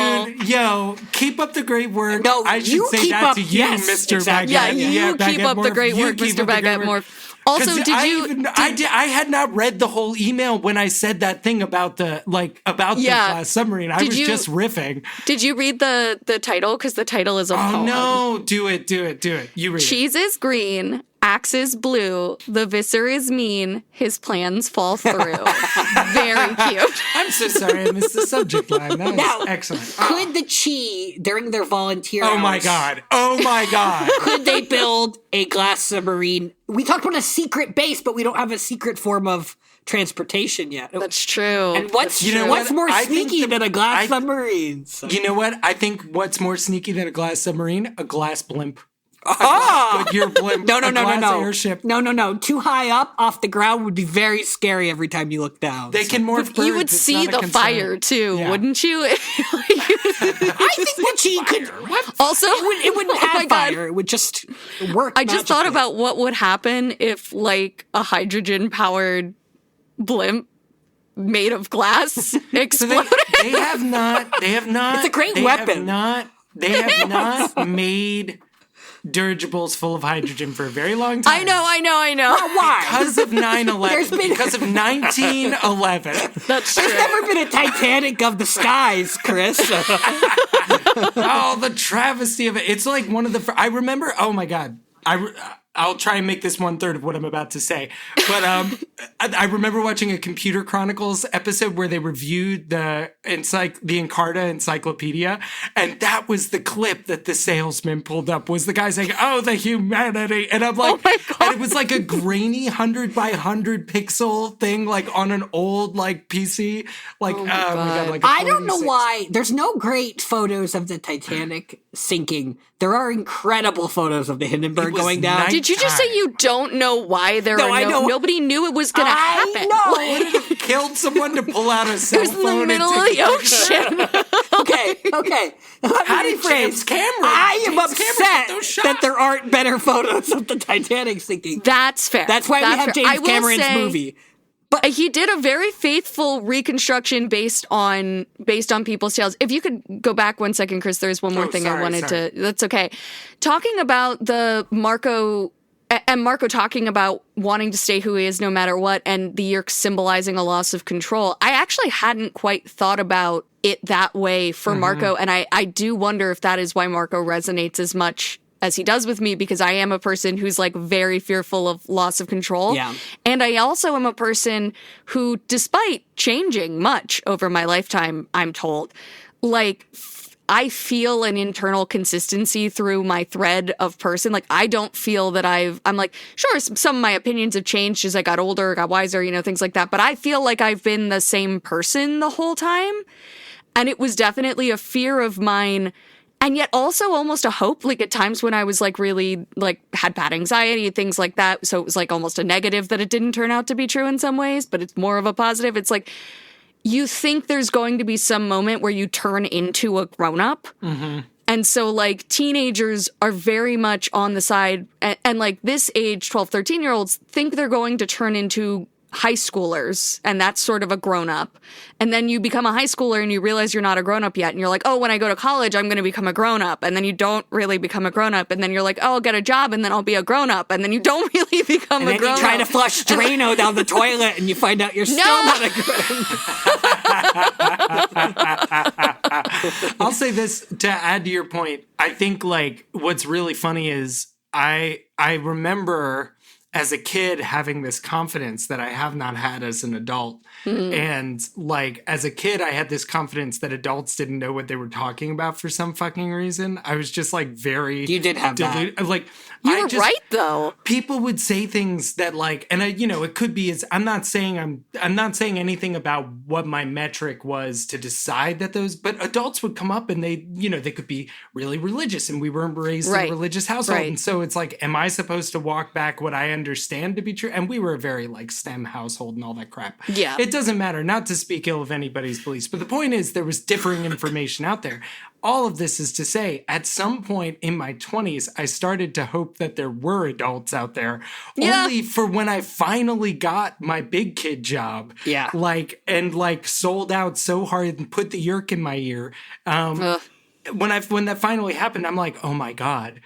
Yo, dude, keep up the great work.
No,
I should say that to you, Mr.
Exactly.
Baguette.
You keep up the great work, Mr. Baguette Morph. Also,
I had not read the whole email when I said that thing about the glass submarine. I was just riffing.
Did you read the title? Because the title is a poem.
Oh no! Do it. You read it.
Cheese is green. Axe is blue. The Visser is mean. His plans fall through. Very cute.
I'm so sorry I missed the subject line. That was excellent.
Could the Chi, during their volunteer hours...
Oh my God.
Could they build a glass submarine? We talked about a secret base, but we don't have a secret form of transportation yet.
That's true.
And what's more sneaky than a glass submarine? So.
You know what? I think what's more sneaky than a glass submarine? A glass blimp. Your blimp.
No.
Airship.
No. Too high up off the ground would be very scary every time you look down.
They can morph birds.
You would see the fire too, wouldn't you?
I think the Chi could.
Also,
it wouldn't have fire. It would just work.
I just thought about what would happen if, like, a hydrogen-powered blimp made of glass exploded.
So they have not.
It's a great weapon.
They have not made dirigibles full of hydrogen for a very long time.
I know.
Why?
Because of 9/11. Because of 1911.
That's true.
There's never been a Titanic of the skies, Chris.
Oh, the travesty of it. It's like one of the... I remember... Oh, my God. I'll try and make this 1/3 of what I'm about to say. But I remember watching a Computer Chronicles episode where they reviewed the Encarta Encyclopedia, and that was the clip that the salesman pulled up, was the guy saying, "Oh, the humanity." And I'm like,
oh my God.
And it was like a grainy 100 by 100 pixel thing, like on an old like PC. Like, oh my God, like
I don't know why. There's no great photos of the Titanic sinking. There are incredible photos of the Hindenburg going down.
Did you just say you don't know why nobody knew it was going to happen?
I know.
Would it have killed someone to pull out a cell phone?
It was in the middle of the ocean.
Okay.
How did James Cameron?
I am upset that there aren't better photos of the Titanic sinking.
That's fair.
That's why we have James Cameron's movie.
But he did a very faithful reconstruction based on people's tales. If you could go back 1 second, Chris, there's one more thing I wanted to... That's okay. Talking about the Marco talking about wanting to stay who he is no matter what, and the Yeerk symbolizing a loss of control, I actually hadn't quite thought about it that way for Marco, and I do wonder if that is why Marco resonates as much as he does with me, because I am a person who's like very fearful of loss of control.
Yeah.
And I also am a person who, despite changing much over my lifetime, I'm told, like, I feel an internal consistency through my thread of person. Like, I don't feel that I'm like, sure, some of my opinions have changed as I got older, got wiser, things like that. But I feel like I've been the same person the whole time. And it was definitely a fear of mine. And yet also almost a hope, like at times when I was like really like had bad anxiety, things like that. So it was like almost a negative that it didn't turn out to be true in some ways, but it's more of a positive. It's like you think there's going to be some moment where you turn into a grown-up. Mm-hmm. And so like teenagers are very much on the side and like this age, 12, 13-year-olds think they're going to turn into high schoolers, and that's sort of a grown-up. And then you become a high schooler and you realize you're not a grown-up yet. And you're like, oh, when I go to college, I'm going to become a grown-up. And then you don't really become a grown-up. And then you're like, oh, I'll get a job and then I'll be a grown-up. And then you don't really become a grown-up. And then
you try to flush Drano down the toilet and you find out you're still not a grown-up.
I'll say this to add to your point. I think like what's really funny is I remember as a kid having this confidence that I have not had as an adult. Mm-hmm. And like as a kid, I had this confidence that adults didn't know what they were talking about for some fucking reason. I was just like very
You did have that.
Like
you were right though.
People would say things that like, and it could be I'm not saying anything about what my metric was to decide that those, but adults would come up and they could be really religious, and we were raised in a religious household. Right. And so it's like, am I supposed to walk back what I understand to be true? And we were a very like STEM household and all that crap.
Yeah.
It doesn't matter, not to speak ill of anybody's beliefs, but the point is there was differing information out there. All of this is to say, at some point in my 20s, I started to hope that there were adults out there. Yeah. Only for when I finally got my big kid job.
Yeah.
And sold out so hard and put the Yeerk in my ear. When that finally happened, I'm like, oh my God.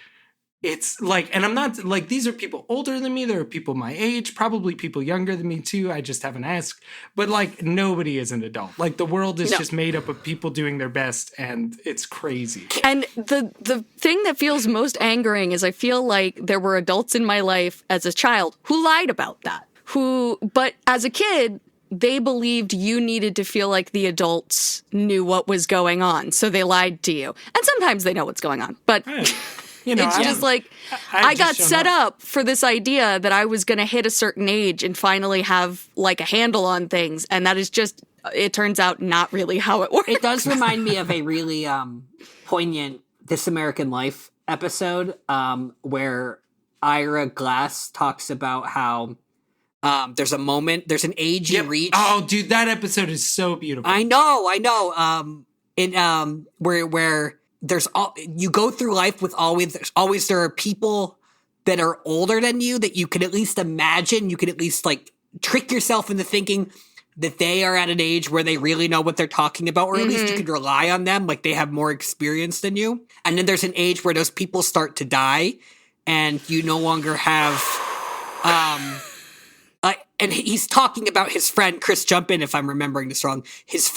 It's like, and I'm not like, these are people older than me. There are people my age, probably people younger than me too. I just haven't asked. But like, nobody is an adult. Like, the world is just made up of people doing their best, and it's crazy.
And the thing that feels most angering is I feel like there were adults in my life as a child who lied about that. But as a kid, they believed you needed to feel like the adults knew what was going on. So they lied to you. And sometimes they know what's going on. But... Hey. It's just like, I got set up for this idea that I was going to hit a certain age and finally have like a handle on things. And that is just, it turns out not really how it works.
It does remind me of a really poignant This American Life episode where Ira Glass talks about how there's an age you reach.
Oh, dude, that episode is so beautiful.
I know. Where you go through life with always there are people that are older than you that you can at least imagine, you can at least like trick yourself into thinking that they are at an age where they really know what they're talking about, or at least you could rely on them, like they have more experience than you. And then there's an age where those people start to die and you no longer have and he's talking about his friend, Chris, jump in if I'm remembering this wrong. His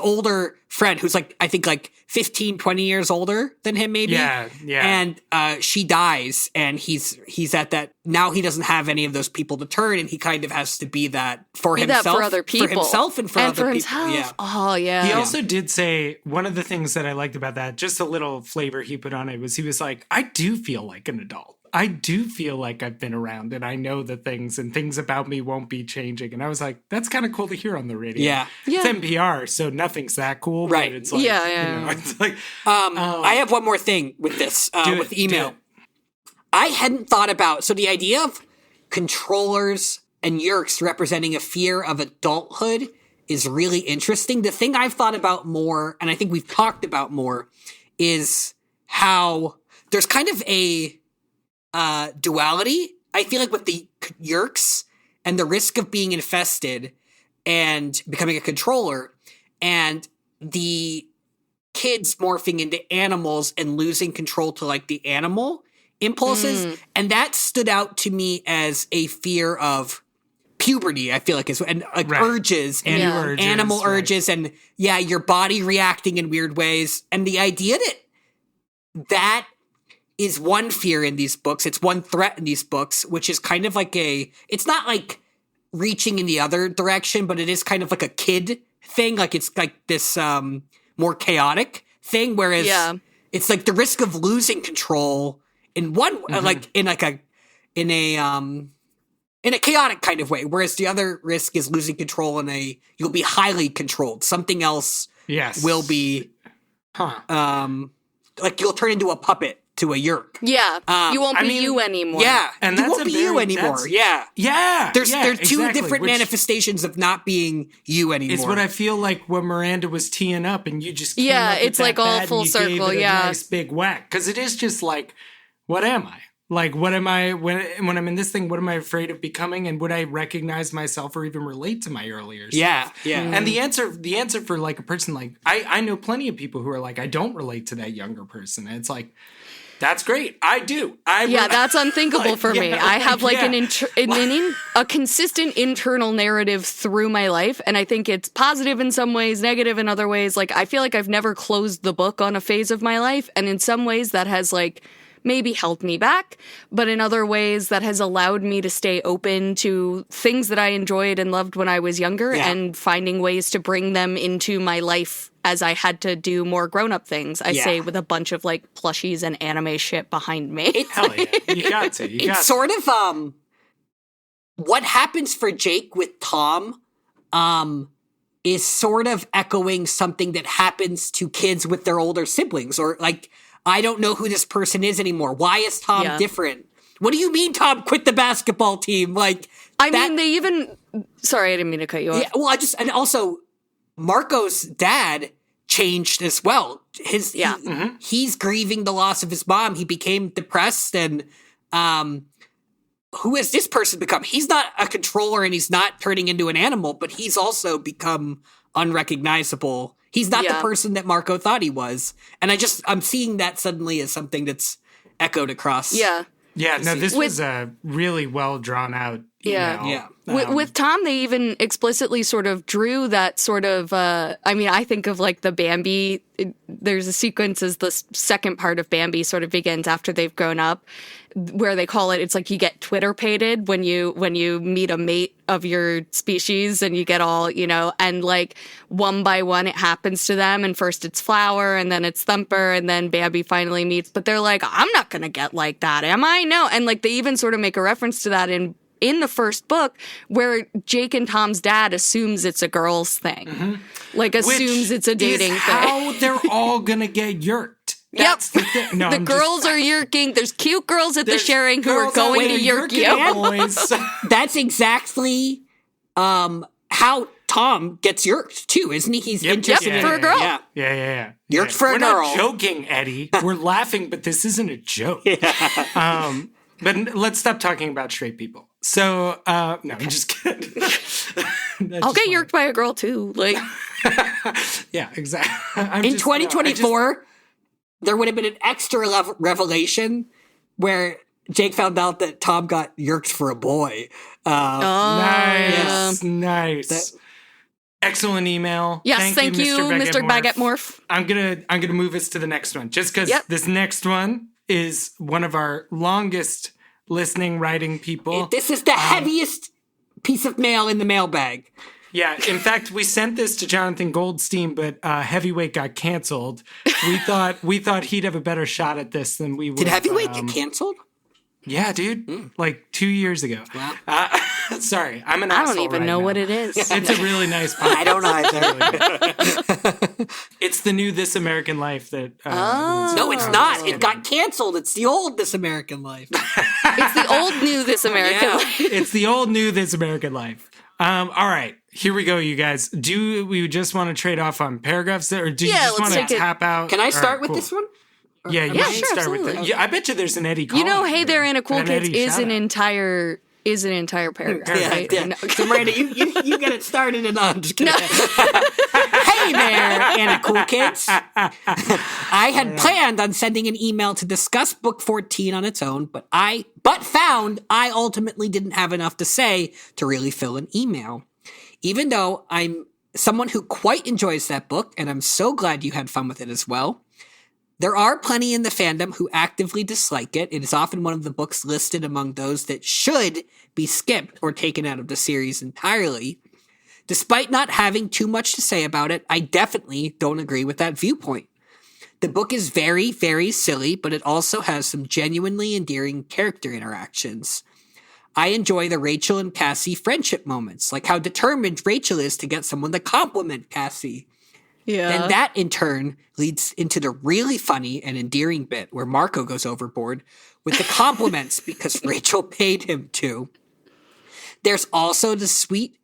older friend, who's like, I think like 15, 20 years older than him, maybe.
Yeah.
And she dies, and he's at that, now he doesn't have any of those people to turn, and he kind of has to be that for himself.
That for other people.
For himself and for other
himself.
people. Yeah.
Oh, yeah.
He also did say, one of the things that I liked about that, just a little flavor he put on it, was he was like, I do feel like an adult. I do feel like I've been around and I know the things, and things about me won't be changing. And I was like, that's kind of cool to hear on the radio.
Yeah.
It's NPR, so nothing's that cool.
Right.
But it's like, it's like,
I have one more thing with this, with email. I hadn't thought about, so the idea of controllers and Yeerks representing a fear of adulthood is really interesting. The thing I've thought about more, and I think we've talked about more, is how there's kind of a duality, I feel like, with the Yeerks and the risk of being infested and becoming a controller, and the kids morphing into animals and losing control to like the animal impulses. And that stood out to me as a fear of puberty, I feel like, and like urges and animal urges and your body reacting in weird ways. And the idea that is one fear in these books. It's one threat in these books, which is kind of like it's not like reaching in the other direction, but it is kind of like a kid thing. Like it's like this more chaotic thing, whereas it's like the risk of losing control in one, like in a chaotic kind of way, whereas the other risk is losing control you'll be highly controlled. Something else will be, like you'll turn into a puppet to a Yeerk.
Yeah. You won't be you anymore.
Yeah.
And
you won't be you anymore. Yeah.
Yeah.
There's two different manifestations of not being you anymore.
It's what I feel like when Miranda was teeing up and you just
it's like all full circle.
Nice big whack. Because it is just like, what am I? Like, what am I, when I'm in this thing, what am I afraid of becoming? And would I recognize myself or even relate to my earlier self?
Yeah.
And the answer for like a person like, I know plenty of people who are like, I don't relate to that younger person. And it's like, that's great. I do.
That's unthinkable for me. I have like a consistent internal narrative through my life, and I think it's positive in some ways, negative in other ways. Like, I feel like I've never closed the book on a phase of my life, and in some ways that has like maybe held me back, but in other ways that has allowed me to stay open to things that I enjoyed and loved when I was younger and finding ways to bring them into my life as I had to do more grown-up things. I say with a bunch of like plushies and anime shit behind me.
Hell yeah. You got to.
It's sort of what happens for Jake with Tom is sort of echoing something that happens to kids with their older siblings, or like, I don't know who this person is anymore. Why is Tom different? What do you mean Tom quit the basketball team? Like,
I mean, they even... Sorry, I didn't mean to cut you off.
Yeah, well, and also, Marco's dad changed as well. He's grieving the loss of his mom. He became depressed, and who has this person become? He's not a controller, and he's not turning into an animal, but he's also become unrecognizable. He's not the person that Marco thought he was. And I'm seeing that suddenly as something that's echoed across.
Yeah, no, this was a really well drawn out email.
Yeah.
With Tom, they even explicitly sort of drew that sort of, I mean, I think of like the Bambi, there's a sequence as the second part of Bambi sort of begins after they've grown up, where they call it, it's like you get Twitter pated when you meet a mate of your species, and you get all, and like one by one it happens to them, and first it's Flower, and then it's Thumper, and then Bambi finally meets, but they're like, I'm not gonna get like that, am I? No. And like they even sort of make a reference to that in the first book, where Jake and Tom's dad assumes it's a girl's thing. Like assumes it's a dating thing.
How they're all gonna get yerked. That's the thing. No,
the girls are yerking. There's cute girls at the sharing who are going to yerk you.
That's exactly how Tom gets yerked too, isn't he? He's interested
for a girl.
Yeah.
Yerked for a girl.
We're not joking, Eddie. We're laughing, but this isn't a joke. But let's stop talking about straight people. So, no, I'm just kidding.
I'll
get yerked by a girl too. Like,
yeah, exactly.
In 2024, there would have been an extra revelation where Jake found out that Tom got yerked for a boy.
Nice. Excellent email.
Yes, thank you, Mr. Baguette Morph.
I'm gonna move us to the next one, just because this next one is one of our longest listening writing people.
This is the heaviest piece of mail in the mailbag.
Yeah, in fact, we sent this to Jonathan Goldstein, but Heavyweight got canceled. We thought he'd have a better shot at this than we would.
Did Heavyweight get canceled?
Yeah, dude. Like 2 years ago.
Wow.
Sorry, I'm an asshole.
I don't even know what it is.
It's a really nice podcast.
I don't either.
It's the new This American Life that...
no, it's not. It got canceled. It's the old This American Life.
It's the old new This American Life.
It's the old new This American Life. All right, here we go, you guys. Do we just want to trade off on paragraphs, or do you just want to tap out?
Can I start with this one?
Yeah, you should start with it. Yeah, I bet you there's an Eddie Collins.
Hey There, Anna Cool Kids is an entire paragraph, right?
Yeah. So Miranda, you get it started, and I'm just kidding. Hey there, Anna Cool Kids. I had planned on sending an email to discuss book 14 on its own, but found I ultimately didn't have enough to say to really fill an email. Even though I'm someone who quite enjoys that book, and I'm so glad you had fun with it as well. There are plenty in the fandom who actively dislike it. It is often one of the books listed among those that should be skipped or taken out of the series entirely. Despite not having too much to say about it, I definitely don't agree with that viewpoint. The book is very, very silly, but it also has some genuinely endearing character interactions. I enjoy the Rachel and Cassie friendship moments, like how determined Rachel is to get someone to compliment Cassie.
Yeah.
And that, in turn, leads into the really funny and endearing bit where Marco goes overboard with the compliments because Rachel paid him to. There's also the sweet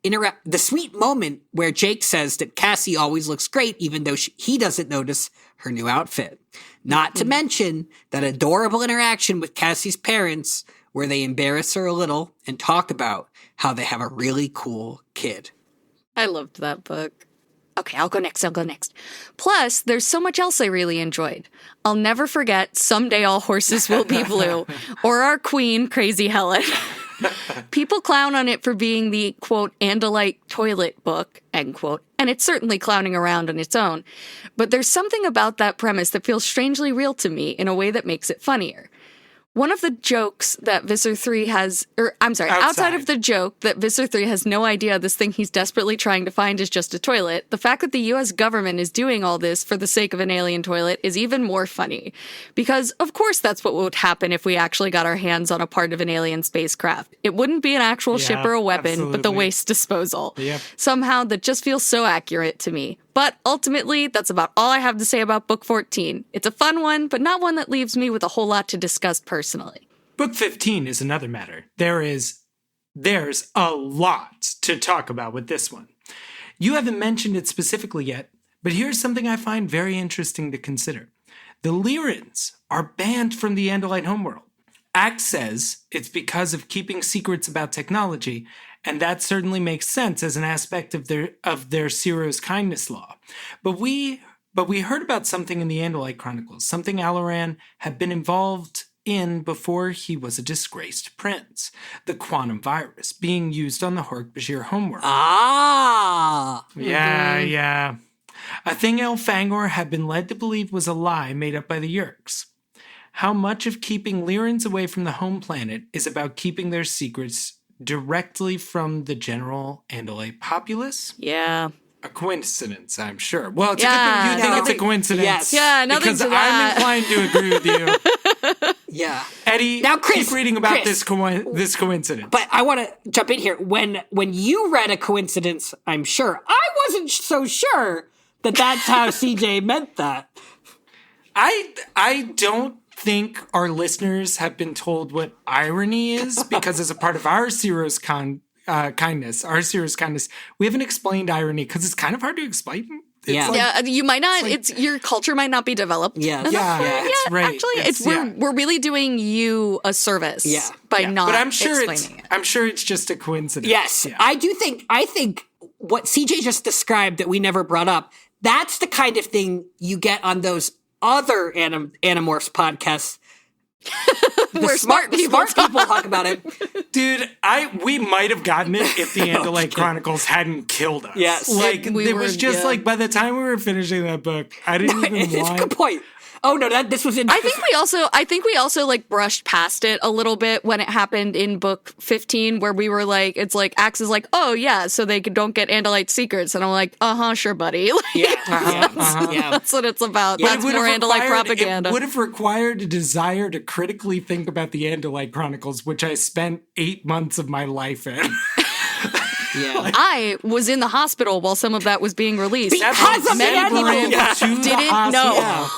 moment where Jake says that Cassie always looks great even though he doesn't notice her new outfit. Not to mention that adorable interaction with Cassie's parents where they embarrass her a little and talk about how they have a really cool kid.
I loved that book. Okay, I'll go next. Plus, there's so much else I really enjoyed. I'll never forget Someday All Horses Will Be Blue, or our queen, Crazy Helen. People clown on it for being the, quote, Andalite toilet book, end quote, and it's certainly clowning around on its own. But there's something about that premise that feels strangely real to me in a way that makes it funnier. One of the jokes that Visser 3 has, outside of the joke that Visser 3 has no idea this thing he's desperately trying to find is just a toilet, the fact that the US government is doing all this for the sake of an alien toilet is even more funny. Because, of course, that's what would happen if we actually got our hands on a part of an alien spacecraft. It wouldn't be an actual ship or a weapon, but the waste disposal.
Yep.
Somehow, that just feels so accurate to me. But ultimately, that's about all I have to say about Book 14. It's a fun one, but not one that leaves me with a whole lot to discuss personally.
Book 15 is another matter. There's a lot to talk about with this one. You haven't mentioned it specifically yet, but here's something I find very interesting to consider. The Lyrans are banned from the Andalite homeworld. Axe says it's because of keeping secrets about technology, and that certainly makes sense as an aspect of their Ciro's kindness law. But we heard about something in the Andalite Chronicles, something Alaran had been involved in before he was a disgraced prince. The quantum virus being used on the Hork-Bajir homeworld.
Ah!
Yeah. A thing Elfangor had been led to believe was a lie made up by the Yeerks. How much of keeping Lyrans away from the home planet is about keeping their secrets directly from the general Andalite populace?
Yeah.
A coincidence, I'm sure. Well, it's a good thing you think it's a coincidence.
Yes.
Yeah, nothing
because
to that.
I'm inclined to agree with you.
Yeah.
Eddie,
Now, Chris,
keep reading about this coincidence.
But I want to jump in here. When you read a coincidence, I'm sure, I wasn't so sure that that's how CJ meant that.
I don't think our listeners have been told what irony is because as a part of our Ciro's kindness, we haven't explained irony because it's kind of hard to explain.
You might not. Your culture might not be developed.
Yeah.
It's right.
Actually, we're really doing you a service by not.
But I'm sure
explaining it.
I'm sure it's just a coincidence.
Yes,
yeah.
I think what CJ just described that we never brought up, that's the kind of thing you get on those other Animorphs podcasts.
Where smart people
talk about it.
Dude, we might have gotten it if the Andalite Chronicles hadn't killed us.
Yes.
Like, it was just like, by the time we were finishing that book, I didn't even want...
It's a good point. Oh no, this was in.
I think we also like brushed past it a little bit when it happened in book 15, where we were like, it's like Axe is like, oh yeah, so they don't get Andalite secrets, and I'm like, sure, buddy. Like, that's what it's about.
Yeah.
That's more Andalite propaganda.
It would have required a desire to critically think about the Andalite Chronicles, which I spent 8 months of my life in.
Yeah.
I was in the hospital while some of that was being released.
Because of the
didn't know. Yeah.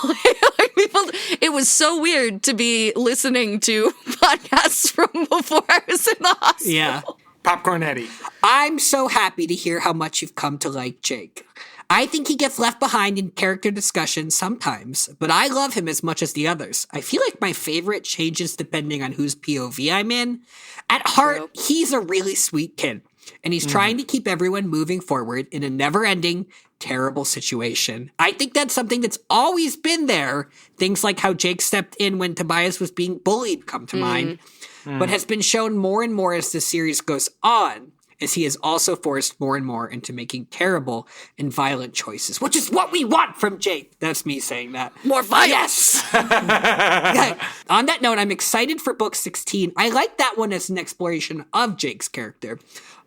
It was so weird to be listening to podcasts from before I was in the hospital.
Yeah.
Popcorn Eddie.
I'm so happy to hear how much you've come to like Jake. I think he gets left behind in character discussions sometimes, but I love him as much as the others. I feel like my favorite changes depending on whose POV I'm in. At heart, he's a really sweet kid. And he's trying to keep everyone moving forward in a never-ending, terrible situation. I think that's something that's always been there. Things like how Jake stepped in when Tobias was being bullied come to mind, but has been shown more and more as the series goes on, as he is also forced more and more into making terrible and violent choices, which is what we want from Jake. That's me saying that.
More violence!
Yes! On that note, I'm excited for book 16. I like that one as an exploration of Jake's character.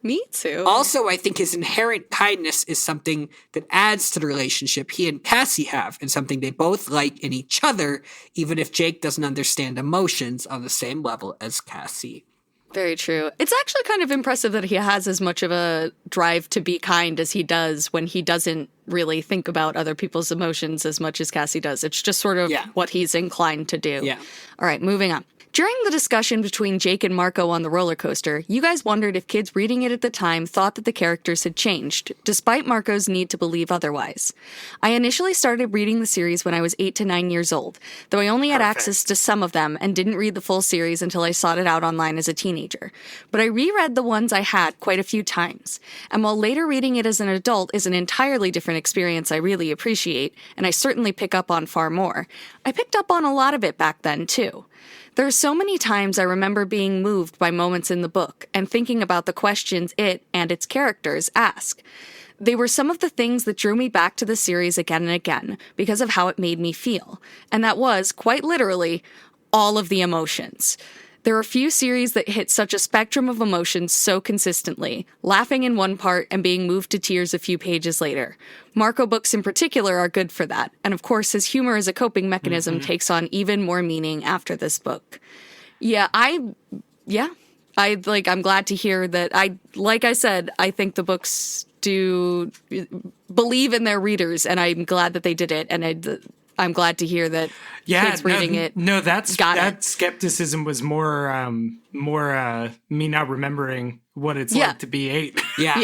Me too.
Also, I think his inherent kindness is something that adds to the relationship he and Cassie have, and something they both like in each other, even if Jake doesn't understand emotions on the same level as Cassie.
Very true. It's actually kind of impressive that he has as much of a drive to be kind as he does when he doesn't really think about other people's emotions as much as Cassie does. It's just sort of what he's inclined to do.
Yeah.
All right, moving on. During the discussion between Jake and Marco on the roller coaster, you guys wondered if kids reading it at the time thought that the characters had changed, despite Marco's need to believe otherwise. I initially started reading the series when I was 8 to 9 years old, though I only had access to some of them and didn't read the full series until I sought it out online as a teenager. But I reread the ones I had quite a few times, and while later reading it as an adult is an entirely different experience I really appreciate, and I certainly pick up on far more, I picked up on a lot of it back then too. There are so many times I remember being moved by moments in the book and thinking about the questions it and its characters ask. They were some of the things that drew me back to the series again and again because of how it made me feel. And that was, quite literally, all of the emotions. There are few series that hit such a spectrum of emotions so consistently, laughing in one part and being moved to tears a few pages later. Marco books in particular are good for that, and of course his humor as a coping mechanism takes on even more meaning after this book. I'm glad to hear that. Like I said, I think the books do believe in their readers, and I'm glad that they did it, and I'm glad to hear that kids reading it.
No, that skepticism was more me not remembering what it's like to be 8.
Yeah.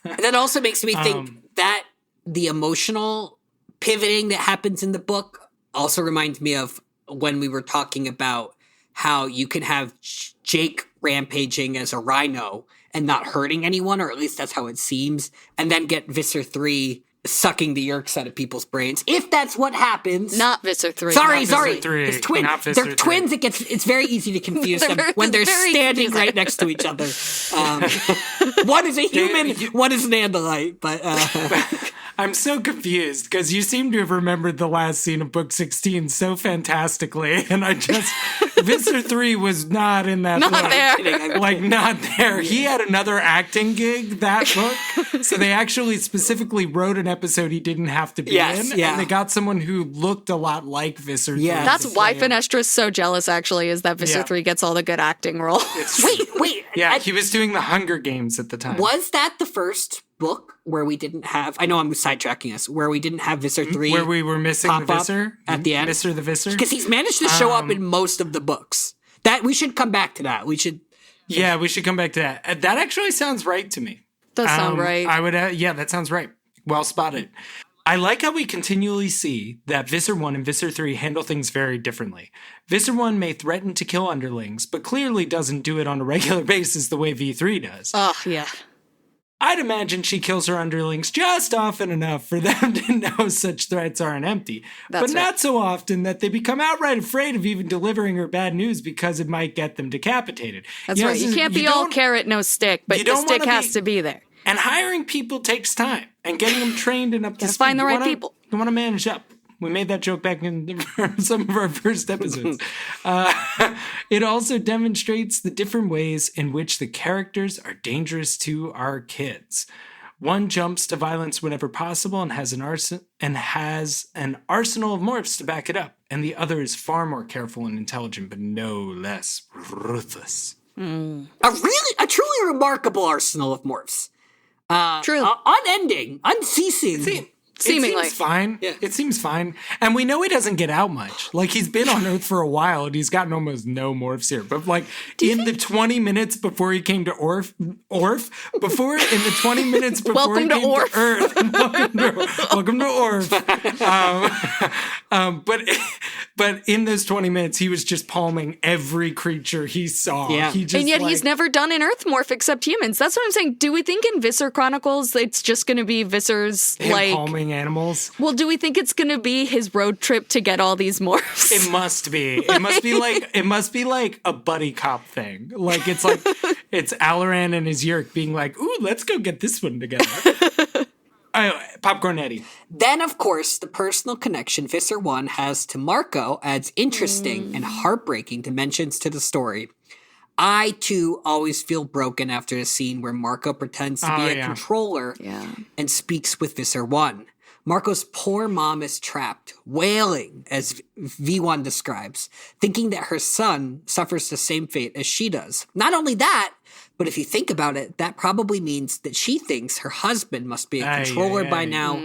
And that also makes me think that the emotional pivoting that happens in the book also reminds me of when we were talking about how you can have Jake rampaging as a rhino and not hurting anyone, or at least that's how it seems, and then get Visser 3 sucking the Yeerks out of people's brains. If that's what happens.
Not Visser 3.
Sorry.
Visser 3.
It's twins. They're twins. It's very easy to confuse them when they're standing right next to each other. One is a human, one is an Andalite, but
I'm so confused because you seem to have remembered the last scene of book 16 so fantastically, and Visser 3 was not in that book.
There.
Not there. He had another acting gig that book, so they actually specifically wrote an episode he didn't have to be in, and they got someone who looked a lot like Visser 3.
That's why Finestra's so jealous, actually, is that Visser 3 gets all the good acting roles.
Wait.
Yeah, he was doing the Hunger Games at the time.
Was that the first book where we didn't have, I know I'm sidetracking us, where we didn't have Visser 3?
Where we were missing the Visser?
At the end?
Mr. the Visser?
Because he's managed to show up in most of the books. That we should come back to that. We should
come back to that. That actually sounds right to me.
Does sound right.
I would, that sounds right. Well spotted. I like how we continually see that Visser 1 and Visser 3 handle things very differently. Visser 1 may threaten to kill underlings, but clearly doesn't do it on a regular basis the way V3 does.
Oh, yeah.
I'd imagine she kills her underlings just often enough for them to know such threats aren't empty. But not so often that they become outright afraid of even delivering her bad news because it might get them decapitated.
That's right. You can't be all carrot, no stick, but the stick has to be there.
And hiring people takes time, and getting them trained and up to speed.
Find the right people.
You want to manage up. We made that joke back in some of our first episodes. It also demonstrates the different ways in which the characters are dangerous to our kids. One jumps to violence whenever possible and has an arsenal of morphs to back it up, and the other is far more careful and intelligent, but no less ruthless.
A truly remarkable arsenal of morphs.
True.
Unending, unceasing.
Seemingly. It seems fine. Yeah. It seems fine. And we know he doesn't get out much. Like, he's been on Earth for a while, and he's gotten almost no morphs here. But, the 20 minutes before he came to before he came to Earth. Welcome to Orf. But in those 20 minutes, he was just palming every creature he saw.
Yeah.
And yet he's never done an Earth morph except humans. That's what I'm saying. Do we think in Visser Chronicles it's just going to be Visser's,
palming animals?
Well, do we think it's going to be his road trip to get all these morphs?
It must be. It must be like a buddy cop thing. Like, it's Alaran and his Yeerk being like, ooh, let's go get this one together. Popcorn Eddie.
Then, of course, the personal connection Visser 1 has to Marco adds interesting and heartbreaking dimensions to the story. I, too, always feel broken after a scene where Marco pretends to be a controller and speaks with Visser 1. Marco's poor mom is trapped, wailing, as V1 describes, thinking that her son suffers the same fate as she does. Not only that, but if you think about it, that probably means that she thinks her husband must be a controller by now,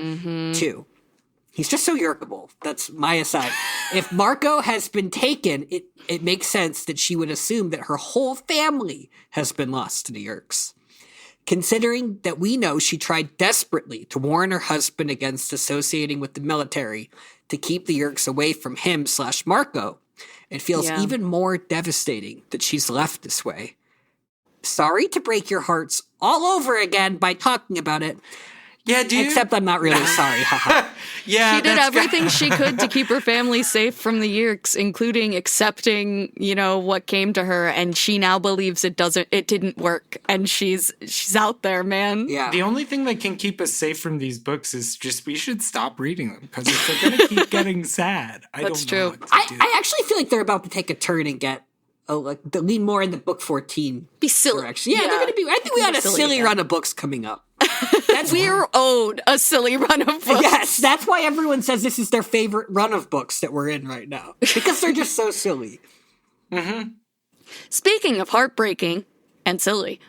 too. He's just so Yeerkable. That's my aside. If Marco has been taken, it makes sense that she would assume that her whole family has been lost to the Yeerks. Considering that we know she tried desperately to warn her husband against associating with the military to keep the Yeerks away from him/Marco, it feels even more devastating that she's left this way. Sorry to break your hearts all over again by talking about it.
Yeah, dude.
Except I'm not really sorry, haha.
Yeah,
she did everything she could to keep her family safe from the Yeerks, including accepting, what came to her, and she now believes it didn't work, and she's out there, man.
Yeah.
The only thing that can keep us safe from these books is just we should stop reading them because they're going to keep getting sad.
That's true.
I actually feel like they're about to take a turn and get lean more into book 14.
Be silly.
Direction. Yeah, they're going to be. I think we got a silly run of books coming up.
We're owed a silly run of books.
Yes, that's why everyone says this is their favorite run of books that we're in right now. Because they're just so silly.
Mm-hmm.
Speaking of heartbreaking and silly,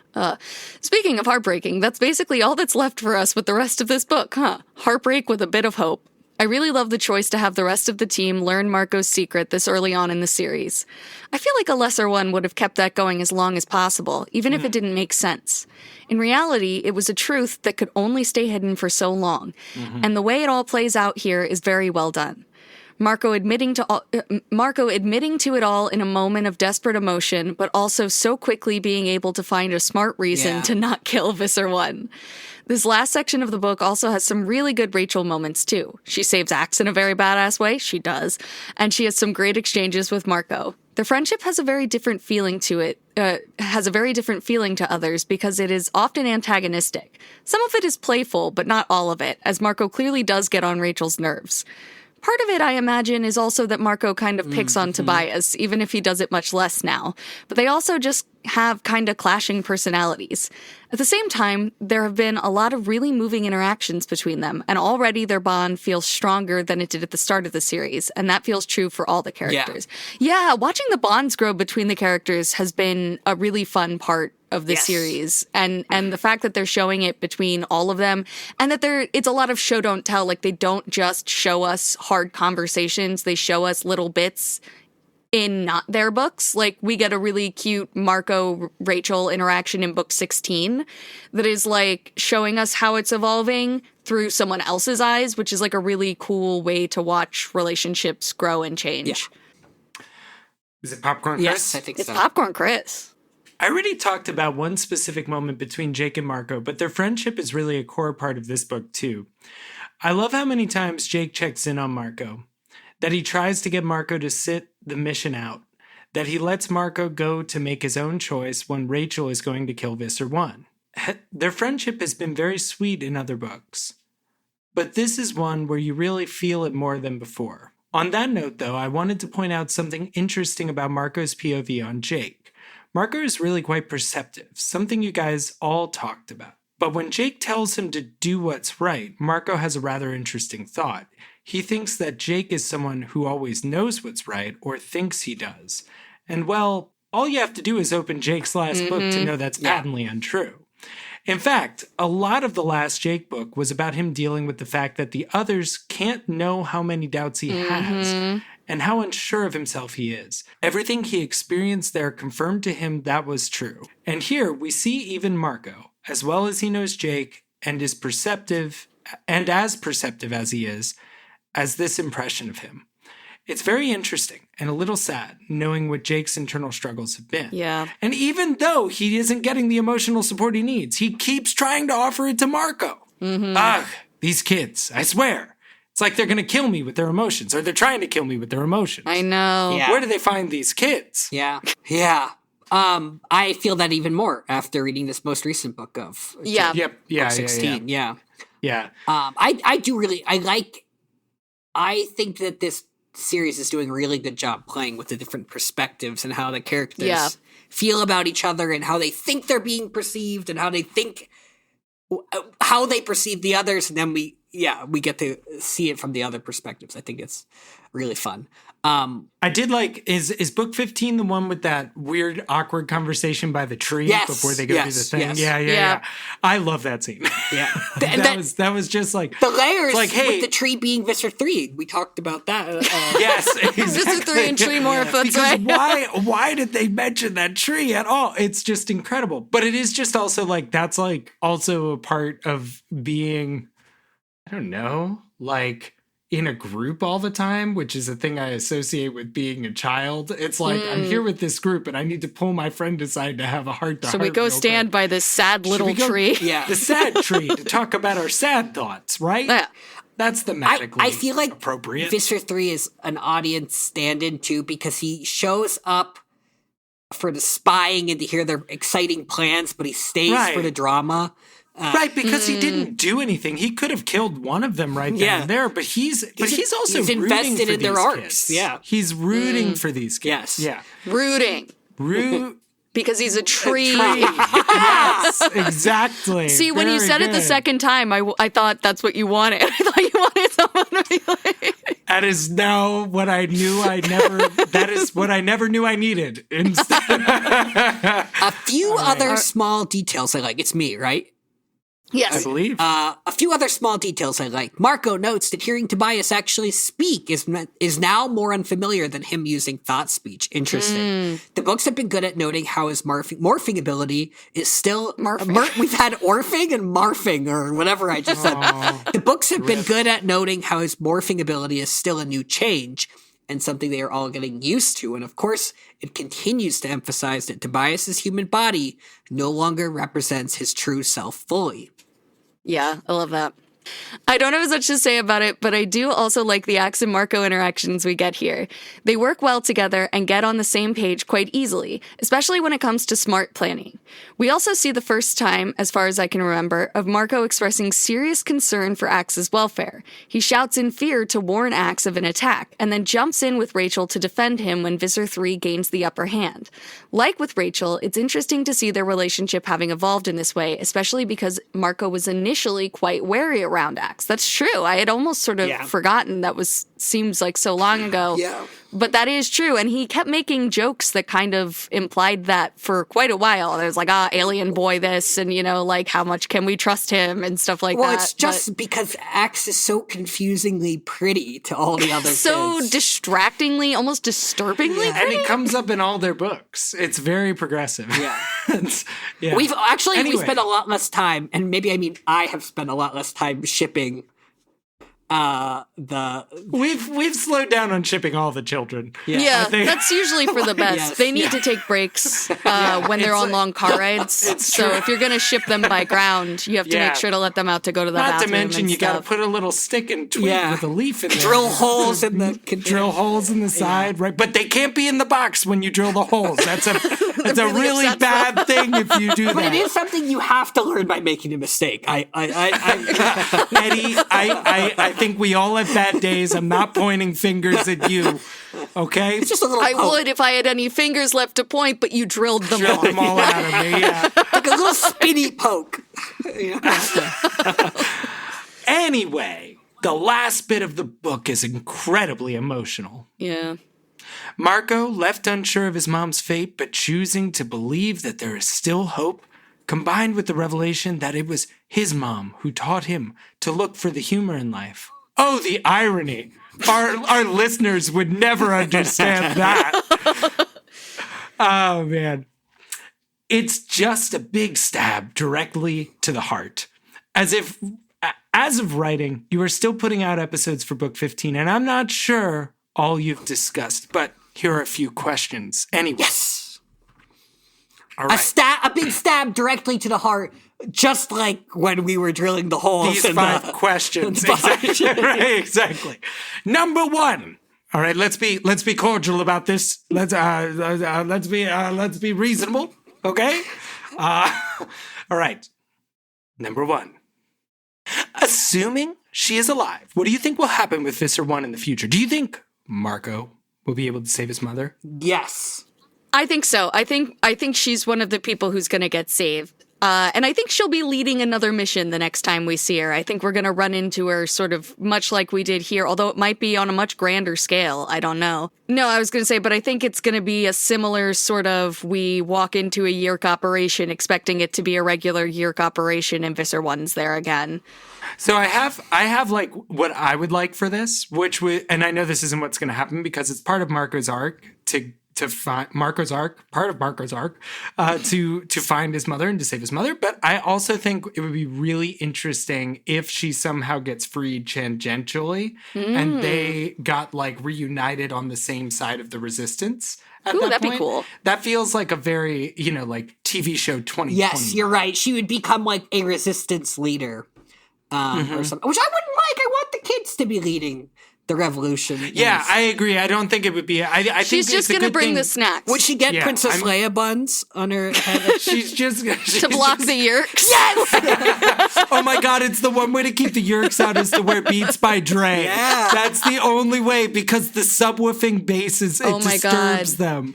speaking of heartbreaking, that's basically all that's left for us with the rest of this book, huh? Heartbreak with a bit of hope. I really love the choice to have the rest of the team learn Marco's secret this early on in the series. I feel like a lesser one would have kept that going as long as possible, even if it didn't make sense. In reality, it was a truth that could only stay hidden for so long, and the way it all plays out here is very well done. Marco admitting to it all in a moment of desperate emotion, but also so quickly being able to find a smart reason to not kill Visser 1. This last section of the book also has some really good Rachel moments, too. She saves Axe in a very badass way, she does, and she has some great exchanges with Marco. The friendship has a very different feeling to others because it is often antagonistic. Some of it is playful, but not all of it, as Marco clearly does get on Rachel's nerves. Part of it, I imagine, is also that Marco kind of picks on Tobias, even if he does it much less now. But they also just have kind of clashing personalities. At the same time, there have been a lot of really moving interactions between them, and already their bond feels stronger than it did at the start of the series, and that feels true for all the characters. Yeah, watching the bonds grow between the characters has been a really fun part of the series, and the fact that they're showing it between all of them, and that it's a lot of show don't tell. Like, they don't just show us hard conversations, they show us little bits in not their books. Like, we get a really cute Marco Rachel interaction in book 16 that is like showing us how it's evolving through someone else's eyes, which is like a really cool way to watch relationships grow and change.
Is it Popcorn Chris?
Yes, I think so.
It's Popcorn Chris.
I already talked about one specific moment between Jake and Marco, but their friendship is really a core part of this book, too. I love how many times Jake checks in on Marco, that he tries to get Marco to sit the mission out, that he lets Marco go to make his own choice when Rachel is going to kill Visser 1. Their friendship has been very sweet in other books, but this is one where you really feel it more than before. On that note, though, I wanted to point out something interesting about Marco's POV on Jake. Marco is really quite perceptive, something you guys all talked about. But when Jake tells him to do what's right, Marco has a rather interesting thought. He thinks that Jake is someone who always knows what's right, or thinks he does. And well, all you have to do is open Jake's last book to know that's patently untrue. In fact, a lot of the last Jake book was about him dealing with the fact that the others can't know how many doubts he has, and how unsure of himself he is. Everything he experienced there confirmed to him that was true. And here we see even Marco, as well as he knows Jake, and is perceptive, and as perceptive as he is, as this impression of him. It's very interesting and a little sad knowing what Jake's internal struggles have been.
Yeah.
And even though he isn't getting the emotional support he needs, he keeps trying to offer it to Marco. Ugh, these kids, I swear. It's like they're going to kill me with their emotions, or they're trying to kill me with their emotions.
I know.
Yeah.
Where do they find these kids?
Yeah. I feel that even more after reading this most recent book of
Book
16. Yeah. I think that this series is doing a really good job playing with the different perspectives and how the characters feel about each other and how they think they're being perceived and how how they perceive the others, and then we get to see it from the other perspectives. I think it's really fun.
I did like, is book 15 the one with that weird, awkward conversation by the tree before they go do the thing? Yeah. I love that scene.
Yeah.
that was just like
the layers,
like, hey,
with the tree being Visser 3. We talked about that.
Yes, exactly.
Visser 3 and tree morph. That's
because
right.
why did they mention that tree at all? It's just incredible. But it is just also like, that's like also a part of being, I don't know, like in a group all the time, which is a thing I associate with being a child. It's like, I'm here with this group and I need to pull my friend aside to have a heart-to-heart.
So we go stand by this sad little tree.
Yeah.
The sad tree to talk about our sad thoughts, right?
Yeah.
That's thematically
I feel like
appropriate.
Visser 3 is an audience stand-in too, because he shows up for the spying and to hear their exciting plans, but he stays for the drama.
Right, because he didn't do anything. He could have killed one of them right then and there, but he's also
he's
rooting
invested
for
in their
these
arcs.
kids.
Yeah.
He's rooting for these kids.
Yes.
Yeah.
Rooting. Because he's a tree.
Yes, exactly.
See, when you
Very
said it the
good.
second time, I thought that's what you wanted. I thought you wanted someone to be like...
That is now what I knew that is what I never knew I needed. Instead.
A few other small details I like. It's me, right?
Yes.
I believe.
A few other small details I like. Marco notes that hearing Tobias actually speak is now more unfamiliar than him using thought speech. Interesting. The books have been good at noting how his morphing ability is still... we've had orphing and morphing, or whatever I just said. The books have been good at noting how his morphing ability is still a new change and something they are all getting used to. And of course, it continues to emphasize that Tobias's human body no longer represents his true self fully.
Yeah, I love that. I don't have as much to say about it, but I do also like the Axe and Marco interactions we get here. They work well together and get on the same page quite easily, especially when it comes to smart planning. We also see the first time, as far as I can remember, of Marco expressing serious concern for Axe's welfare. He shouts in fear to warn Axe of an attack, and then jumps in with Rachel to defend him when Visser 3 gains the upper hand. Like with Rachel, it's interesting to see their relationship having evolved in this way, especially because Marco was initially quite wary around Axe. That's true. I had almost sort of forgotten that seems like so long ago.
Yeah.
But that is true. And he kept making jokes that kind of implied that for quite a while. There's like, alien boy this, and, like, how much can we trust him and stuff like that.
Well, it's just because Axe is so confusingly pretty to all the other
so
kids.
distractingly, almost disturbingly pretty.
And it comes up in all their books. It's very progressive.
Yeah. We've spent a lot less time, and maybe I have spent a lot less time shipping
We've slowed down on shipping all the children.
Yeah, that's usually for the best.
Yes.
They need to take breaks when they're on long car rides. So if you're going to ship them by ground, you have to make sure to let them out to go to the bathroom.
Not to mention,
and
you got to put a little stick and twig with a leaf in there.
Drill holes in the
drill holes in the side, right? But they can't be in the box when you drill the holes. That's a really bad thing if you do that.
But it is something you have to learn by making a mistake.
Eddie, I think we all have bad days. I'm not pointing fingers at you. Okay?
It's just a little
I
poke.
would if I had any fingers left to point, but you drilled them all.
Drilled them all out of me, yeah.
Like a little spinny poke.
Anyway, the last bit of the book is incredibly emotional.
Yeah.
Marco, left unsure of his mom's fate, but choosing to believe that there is still hope, combined with the revelation that it was his mom who taught him to look for the humor in life. Oh, the irony. Our listeners would never understand that. Oh, man. It's just a big stab directly to the heart. As of writing, you are still putting out episodes for book 15, and I'm not sure all you've discussed, but here are a few questions. Anyway. Yes. All right.
A big stab directly to the heart, just like when we were drilling the holes.
These 5 questions. Exactly. Right, exactly. Number 1. All right, let's be cordial about this. Let's be reasonable. Okay. All right. Number 1. Assuming she is alive, what do you think will happen with Visser 1 in the future? Do you think Marco will be able to save his mother?
Yes.
I think so. I think she's one of the people who's going to get saved. And I think she'll be leading another mission the next time we see her. I think we're going to run into her sort of much like we did here, although it might be on a much grander scale. I don't know. No, I was going to say, but I think it's going to be a similar sort of, we walk into a Yeerk operation expecting it to be a regular Yeerk operation and Visser 1's there again.
So I have like what I would like for this, which would, and I know this isn't what's going to happen because it's part of Marco's arc to find Marco's arc, part of Marco's arc, to find his mother and to save his mother. But I also think it would be really interesting if she somehow gets freed tangentially and they got like reunited on the same side of the resistance.
Ooh, that'd be cool.
That feels like a very, like TV show 2020.
Yes, you're right. She would become like a resistance leader. Or something, which I wouldn't like. I want the kids to be leading the revolution.
Yeah, I agree. I don't think it would be. I think
she's just going to bring the snacks.
Would she get Princess Leia buns on her head?
she's
to block the Yeerks.
Yes!
Oh my God, it's the one way to keep the Yeerks out is to wear Beats by Dre.
Yeah.
That's the only way because the subwoofing basses, it disturbs them.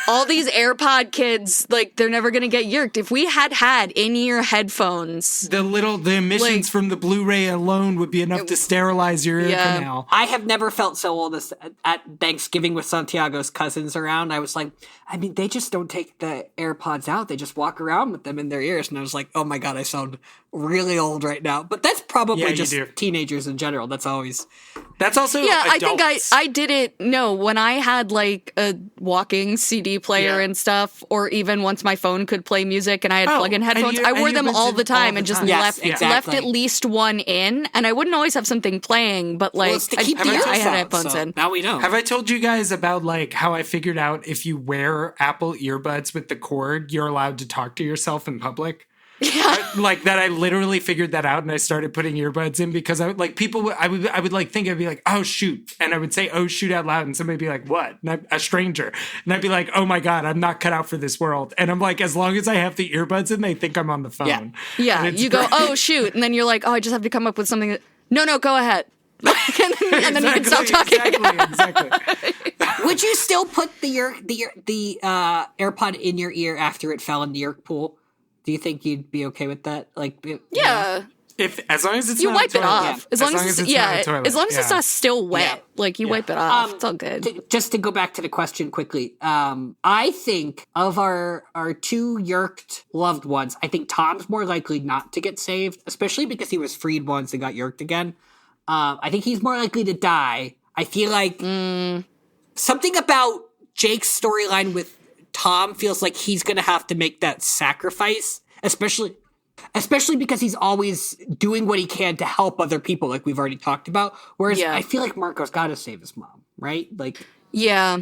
All these AirPod kids, like, they're never going to get Yeerked. If we had in-ear headphones.
The emissions from the Blu-ray alone would be enough to sterilize your ear canal.
I have never felt so old as at Thanksgiving with Santiago's cousins around. I was like, I mean, they just don't take the AirPods out. They just walk around with them in their ears. And I was like, oh my God, I sound really old right now. But that's probably just teenagers in general. That's also
adults. I think I did it. No, when I had like a walking CD player and stuff, or even once my phone could play music and I had plug-in headphones, I wore them all the time and just left at least one in. And I wouldn't always have something playing, but like I had headphones in.
Now we know.
Have I told you guys about like how I figured out if you wear Apple earbuds with the cord, you're allowed to talk to yourself in public?
Yeah.
Like that, I literally figured that out, and I started putting earbuds in because I would like people. I would like think I'd be like, oh shoot, and I would say oh shoot out loud, and somebody would be like, what? And a stranger, and I'd be like, oh my God, I'm not cut out for this world. And I'm like, as long as I have the earbuds in, they think I'm on the phone.
Yeah. You go, oh shoot, and then you're like, oh, I just have to come up with something. No, go ahead. and then you can stop talking.
Exactly.
Would you still put the AirPod in your ear after it fell in the Yeerk pool? Do you think you'd be okay with that? Like,
As long as it's
you
not
wipe
a
it
toilet.
off. As long as it's not a toilet. As long as it's not still wet, like you wipe it off. It's all good.
Just to go back to the question quickly, I think of our two Yeerked loved ones, I think Tom's more likely not to get saved, especially because he was freed once and got Yeerked again. I think he's more likely to die. I feel like something about Jake's storyline with Tom feels like he's going to have to make that sacrifice, especially because he's always doing what he can to help other people, like we've already talked about. Whereas I feel like Marco's got to save his mom, right? Like,
yeah.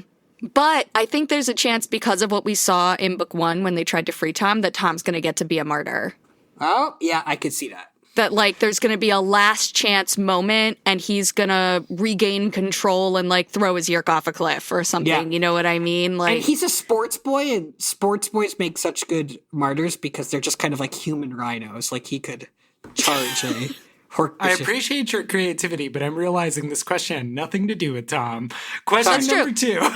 But I think there's a chance because of what we saw in book 1 when they tried to free Tom that Tom's going to get to be a martyr.
Oh, yeah, I could see that.
That, like, there's going to be a last chance moment and he's going to regain control and, like, throw his Yeerk off a cliff or something. Yeah. You know what I mean? Like,
and he's a sports boy, and sports boys make such good martyrs because they're just kind of like human rhinos. Like, he could charge a horse.
I appreciate your creativity, but I'm realizing this question had nothing to do with Tom. Question number 2.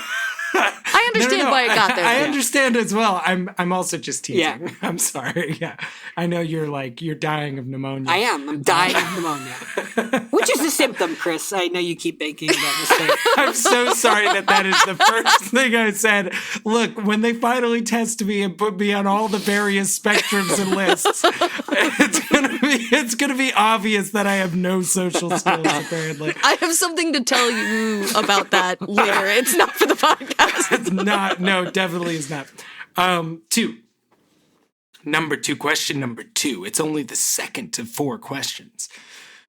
I understand why it got there.
I understand as well. I'm also just teasing.
Yeah.
I'm sorry. Yeah. I know you're dying of pneumonia.
I am. I'm dying of pneumonia. Which is a symptom, Chris. I know you keep making that mistake.
I'm so sorry that is the first thing I said. Look, when they finally test me and put me on all the various spectrums and lists, it's gonna be obvious that I have no social skills, apparently.
I have something to tell you about that later. It's not for the podcast.
It's not. No, definitely is not. 2. Question number 2. It's only the second of 4 questions.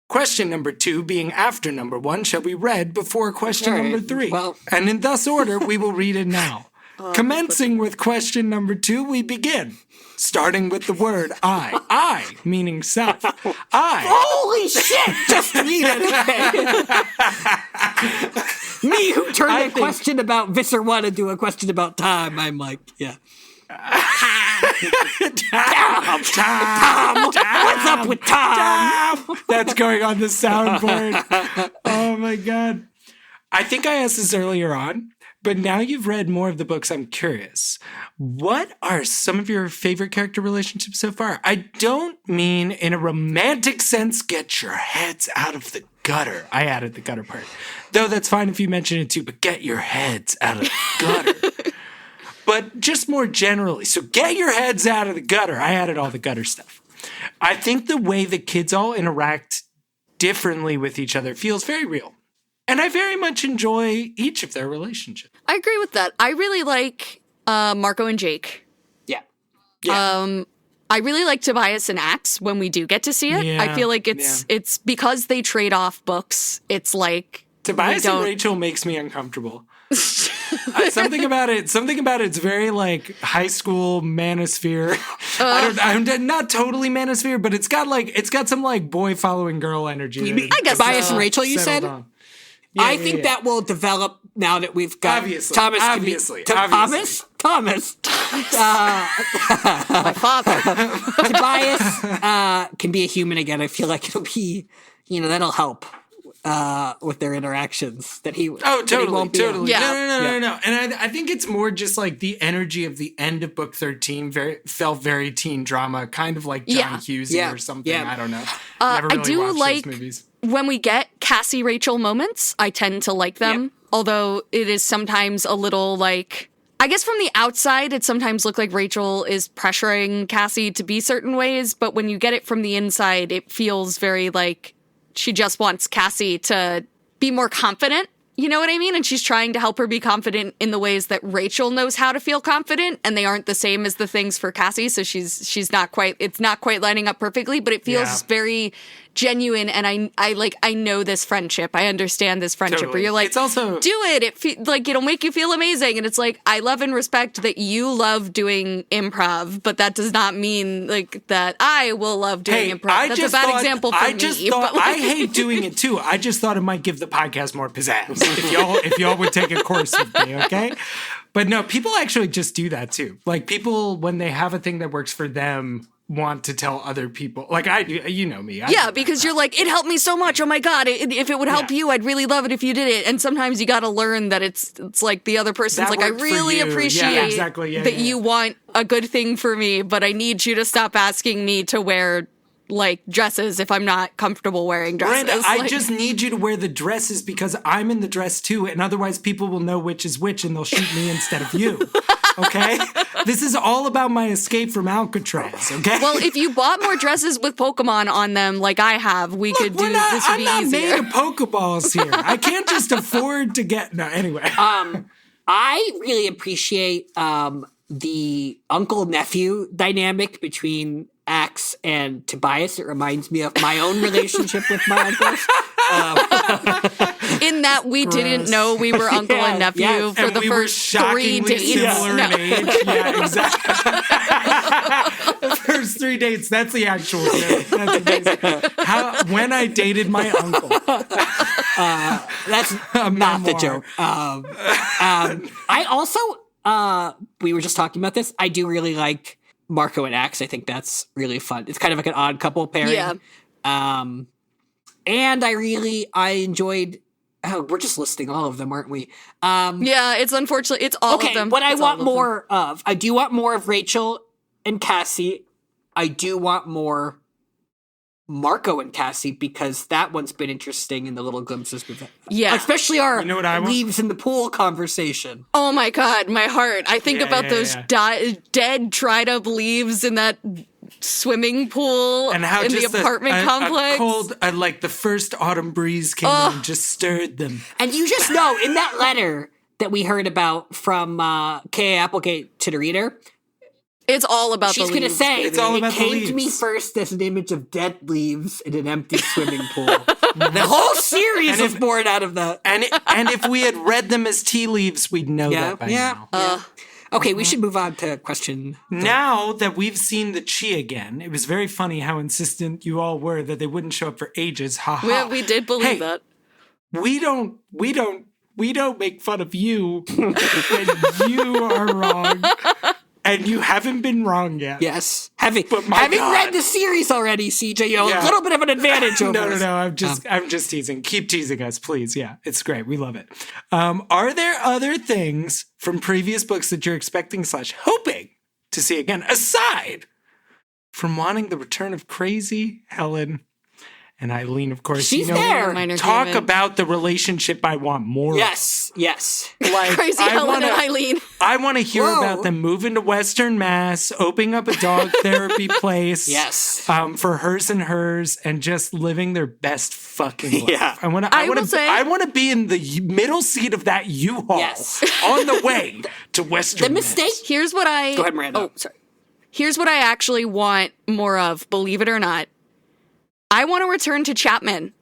Question number 2 being after number 1 shall be read before question number 3.
Well,
and in thus order, we will read it now. Commencing with question number 2, we begin. Starting with the word I. I, meaning self. I.
Holy shit! Just read it. Me who turned a question about Visser 1 into a question about time. I'm like, yeah. Tom! What's up with Tom?
That's going on the soundboard. Oh my God. I think I asked this earlier on, But now you've read more of the books, I'm curious. What are some of your favorite character relationships so far? I don't mean in a romantic sense, get your heads out of the gutter. I added the gutter part. Though that's fine if you mention it too, but get your heads out of the gutter. But just more generally. So get your heads out of the gutter. I added all the gutter stuff. I think the way the kids all interact differently with each other feels very real. And I very much enjoy each of their relationships.
I agree with that. I really like Marco and Jake.
Yeah.
I really like Tobias and Axe when we do get to see it.
Yeah,
I feel like it's because they trade off books. It's like
Tobias and Rachel makes me uncomfortable. Something about it's very like high school manosphere. I'm not totally manosphere, but it's got some like boy following girl energy.
I guess Tobias and Rachel, you said?
Yeah,
I think that will develop now that we've got
Thomas.
Thomas.
my father.
Tobias can be a human again. I feel like it'll be, that'll help with their interactions. Totally.
Yeah. No. And I think it's more just like the energy of the end of book 13 felt very teen drama, kind of like John Hughesy or something. Yeah. I don't know. Never really
I do
watched
like
those movies.
When we get Cassie Rachel moments, I tend to like them. Yep. Although it is sometimes a little like, I guess from the outside, it sometimes look like Rachel is pressuring Cassie to be certain ways. But when you get it from the inside, it feels very like she just wants Cassie to be more confident. You know what I mean? And she's trying to help her be confident in the ways that Rachel knows how to feel confident, and they aren't the same as the things for Cassie. So she's not quite, it's not quite lining up perfectly, but it feels very genuine. And I know this friendship. I understand this friendship where you're like,
it's also,
do it. Like, it'll make you feel amazing. And it's like, I love and respect that you love doing improv, but that does not mean like that I will love doing improv. That's a bad example for me.
I hate doing it too. I just thought it might give the podcast more pizzazz if y'all would take a course with me, okay? But no, people actually just do that too. Like people, when they have a thing that works for them, want to tell other people. Like I do, you know me.
Because you're like, it helped me so much. Oh my God. If it would help you, I'd really love it if you did it. And sometimes you got to learn that it's like the other person's
that
like, I really appreciate that you want a good thing for me, but I need you to stop asking me to wear like dresses if I'm not comfortable wearing dresses.
Miranda, I just need you to wear the dresses because I'm in the dress too, and otherwise people will know which is which and they'll shoot me instead of you. Okay? This is all about my escape from Alcatraz, okay?
Well, if you bought more dresses with Pokemon on them like I have, this would be easier.
I'm not made of Pokeballs here. I can't just afford to get... No, anyway.
I really appreciate the uncle-nephew dynamic between Axe and Tobias. It reminds me of my own relationship with my uncles.
In that we didn't know we were uncle and nephew for the first 3 dates.
Similar in age. Yeah, exactly. The first 3 dates, that's the actual joke. That's amazing. When I dated my uncle.
That's not the joke. I also, we were just talking about this, I do really like Marco and Axe. I think that's really fun. It's kind of like an odd couple pairing.
Yeah.
And I enjoyed, we're just listing all of them, aren't we?
Yeah, it's unfortunately, it's all of them.
What I want more of, I do want more of Rachel and Cassie. I do want more Marco and Cassie because that one's been interesting in the little glimpses we've had.
Yeah.
Especially our leaves in the pool conversation.
Oh my God, my heart. I think about those dead, dried up leaves in that swimming pool
and how
in the apartment complex.
A cold, like the first autumn breeze came in and just stirred them.
And you just know, in that letter that we heard about from K.A. Applegate to the reader,
it's all about
she's
the leaves.
She's going to say,
it's all about
it came to me first as an image of dead leaves in an empty swimming pool. The whole series was born out of that.
And if we had read them as tea leaves, we'd know that by now.
Okay, we should move on to question.
Now that we've seen the Chi again, it was very funny how insistent you all were that they wouldn't show up for ages. Ha ha.
Yeah, we did believe that.
We don't make fun of you when you are wrong. And you haven't been wrong yet.
Yes. Having
God.
read the series already, CJ, you have a little bit of an advantage over us.
No. I'm just teasing. Keep teasing us, please. Yeah, it's great. We love it. Are there other things from previous books that you're expecting / hoping to see again, aside from wanting the return of crazy Helen and Eileen, of course?
She's there.
Talk about the relationship I want more of.
Yes.
Like,
Crazy Helen and Eileen.
I want to hear about them moving to Western Mass, opening up a dog therapy place.
Yes.
For hers and just living their best fucking life.
Yeah.
I want to be in the middle seat of that U-Haul on the way to Western Mass.
Here's what I...
Go ahead, Miranda.
Oh, sorry. Here's what I actually want more of, believe it or not. I want to return to Chapman.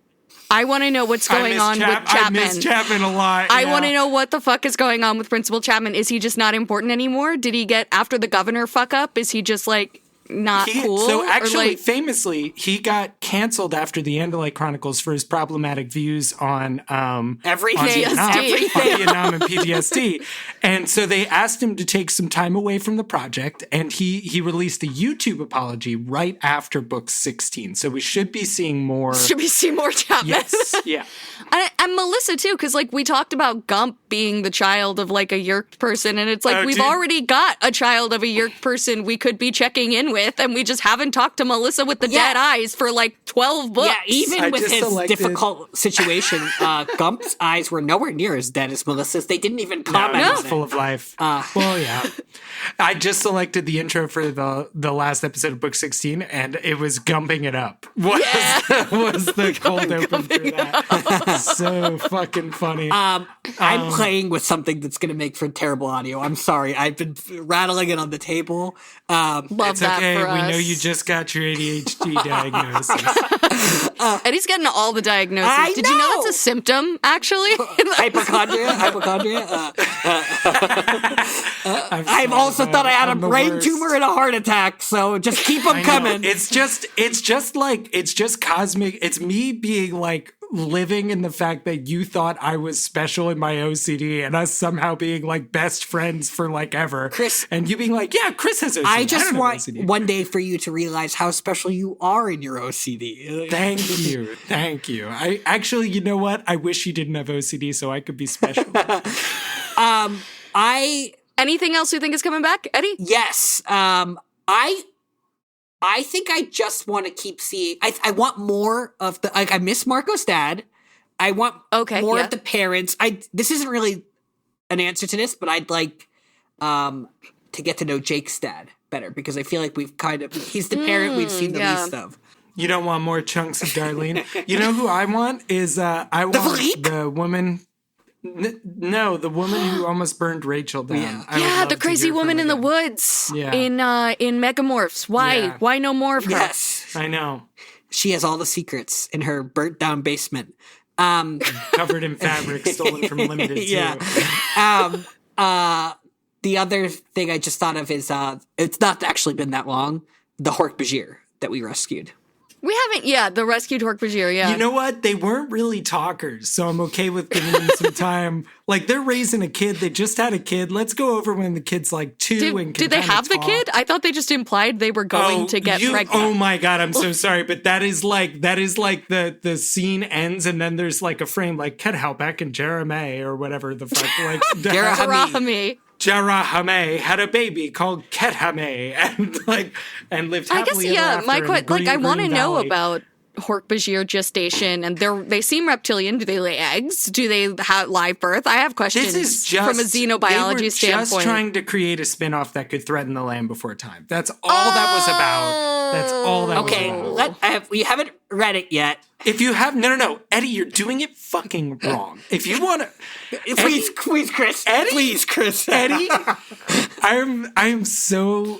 I want to know what's going on with Chapman.
I miss Chapman a lot.
I want to know what the fuck is going on with Principal Chapman. Is he just not important anymore? Did he get, after the governor fuck up, is he just like not cool?
So actually, famously, he got canceled after the Andalite Chronicles for his problematic views on
everything,
on Vietnam and PTSD. And so they asked him to take some time away from the project, and he released a YouTube apology right after book 16. So we should be seeing more.
Chapman.
Yes, yeah.
And Melissa too, because like we talked about Gump being the child of like a Yeerk person, and it's like we've already got a child of a Yeerk person we could be checking in with, and we just haven't talked to Melissa with the dead eyes for like 12 books.
Yeah, even with his difficult situation, Gump's eyes were nowhere near as dead as Melissa's. They didn't even comment on it.
Full of life. Well, yeah. I just selected the intro for the last episode of book 16, and it was gumping it up. Was the cold open for that. So fucking funny.
I'm playing with something that's going to make for terrible audio. I'm sorry. I've been rattling it on the table.
Love
it's
that
okay.
for us.
We know you just got your ADHD diagnosis.
Eddie's getting all the diagnoses. Did you know that's a symptom, actually?
Hypochondria. I've also thought I had a brain tumor and a heart attack, so just keep them coming.
It's just cosmic. It's me being like living in the fact that you thought I was special in my OCD, and us somehow being like best friends for like ever.
Chris,
and you being like, yeah, Chris has OCD.
I just want one day for you to realize how special you are in your OCD.
Thank you. I actually, you know what? I wish you didn't have OCD so I could be special.
Anything else you think is coming back, Eddie?
Yes. I think I just want to keep seeing. I want more of the. Like, I miss Marco's dad. I want more of the parents. This isn't really an answer to this, but I'd like to get to know Jake's dad better, because I feel like he's the parent we've seen the least of.
You don't want more chunks of Darlene. You know who I want is I want the woman. No, the woman who almost burned Rachel down.
Yeah, the crazy woman in the woods. Yeah. In Megamorphs. Why? Yeah. Why no more of her?
Yes,
I know.
She has all the secrets in her burnt down basement.
Covered in fabric stolen from Limited too.
The other thing I just thought of is it's not actually been that long. The Hork-Bajir that we rescued.
We haven't, the rescued Hork-Bajir,
You know what? They weren't really talkers, so I'm okay with giving them some time. Like, they're raising a kid. They just had a kid. Let's go over when the kid's like 2
Did they have the kid? I thought they just implied they were going to get pregnant.
Oh my God, I'm so sorry. But that is like the scene ends and then there's like a frame like Ket Halbeck and Jeremy or whatever the fuck. Like Jarahame had a baby called Kethame and lived happily ever after.
I want to know about Hork-Bajir gestation, and they seem reptilian. Do they lay eggs? Do they have live birth? I have questions from a xenobiology standpoint.
Just trying to create a spinoff that could threaten the land before time. That's all that was about. That's all that was about.
Okay, we haven't read it yet.
If you have no, Eddie, you're doing it fucking wrong. If you want to,
please, Chris,
Eddie,
please, Chris,
Eddie, I'm so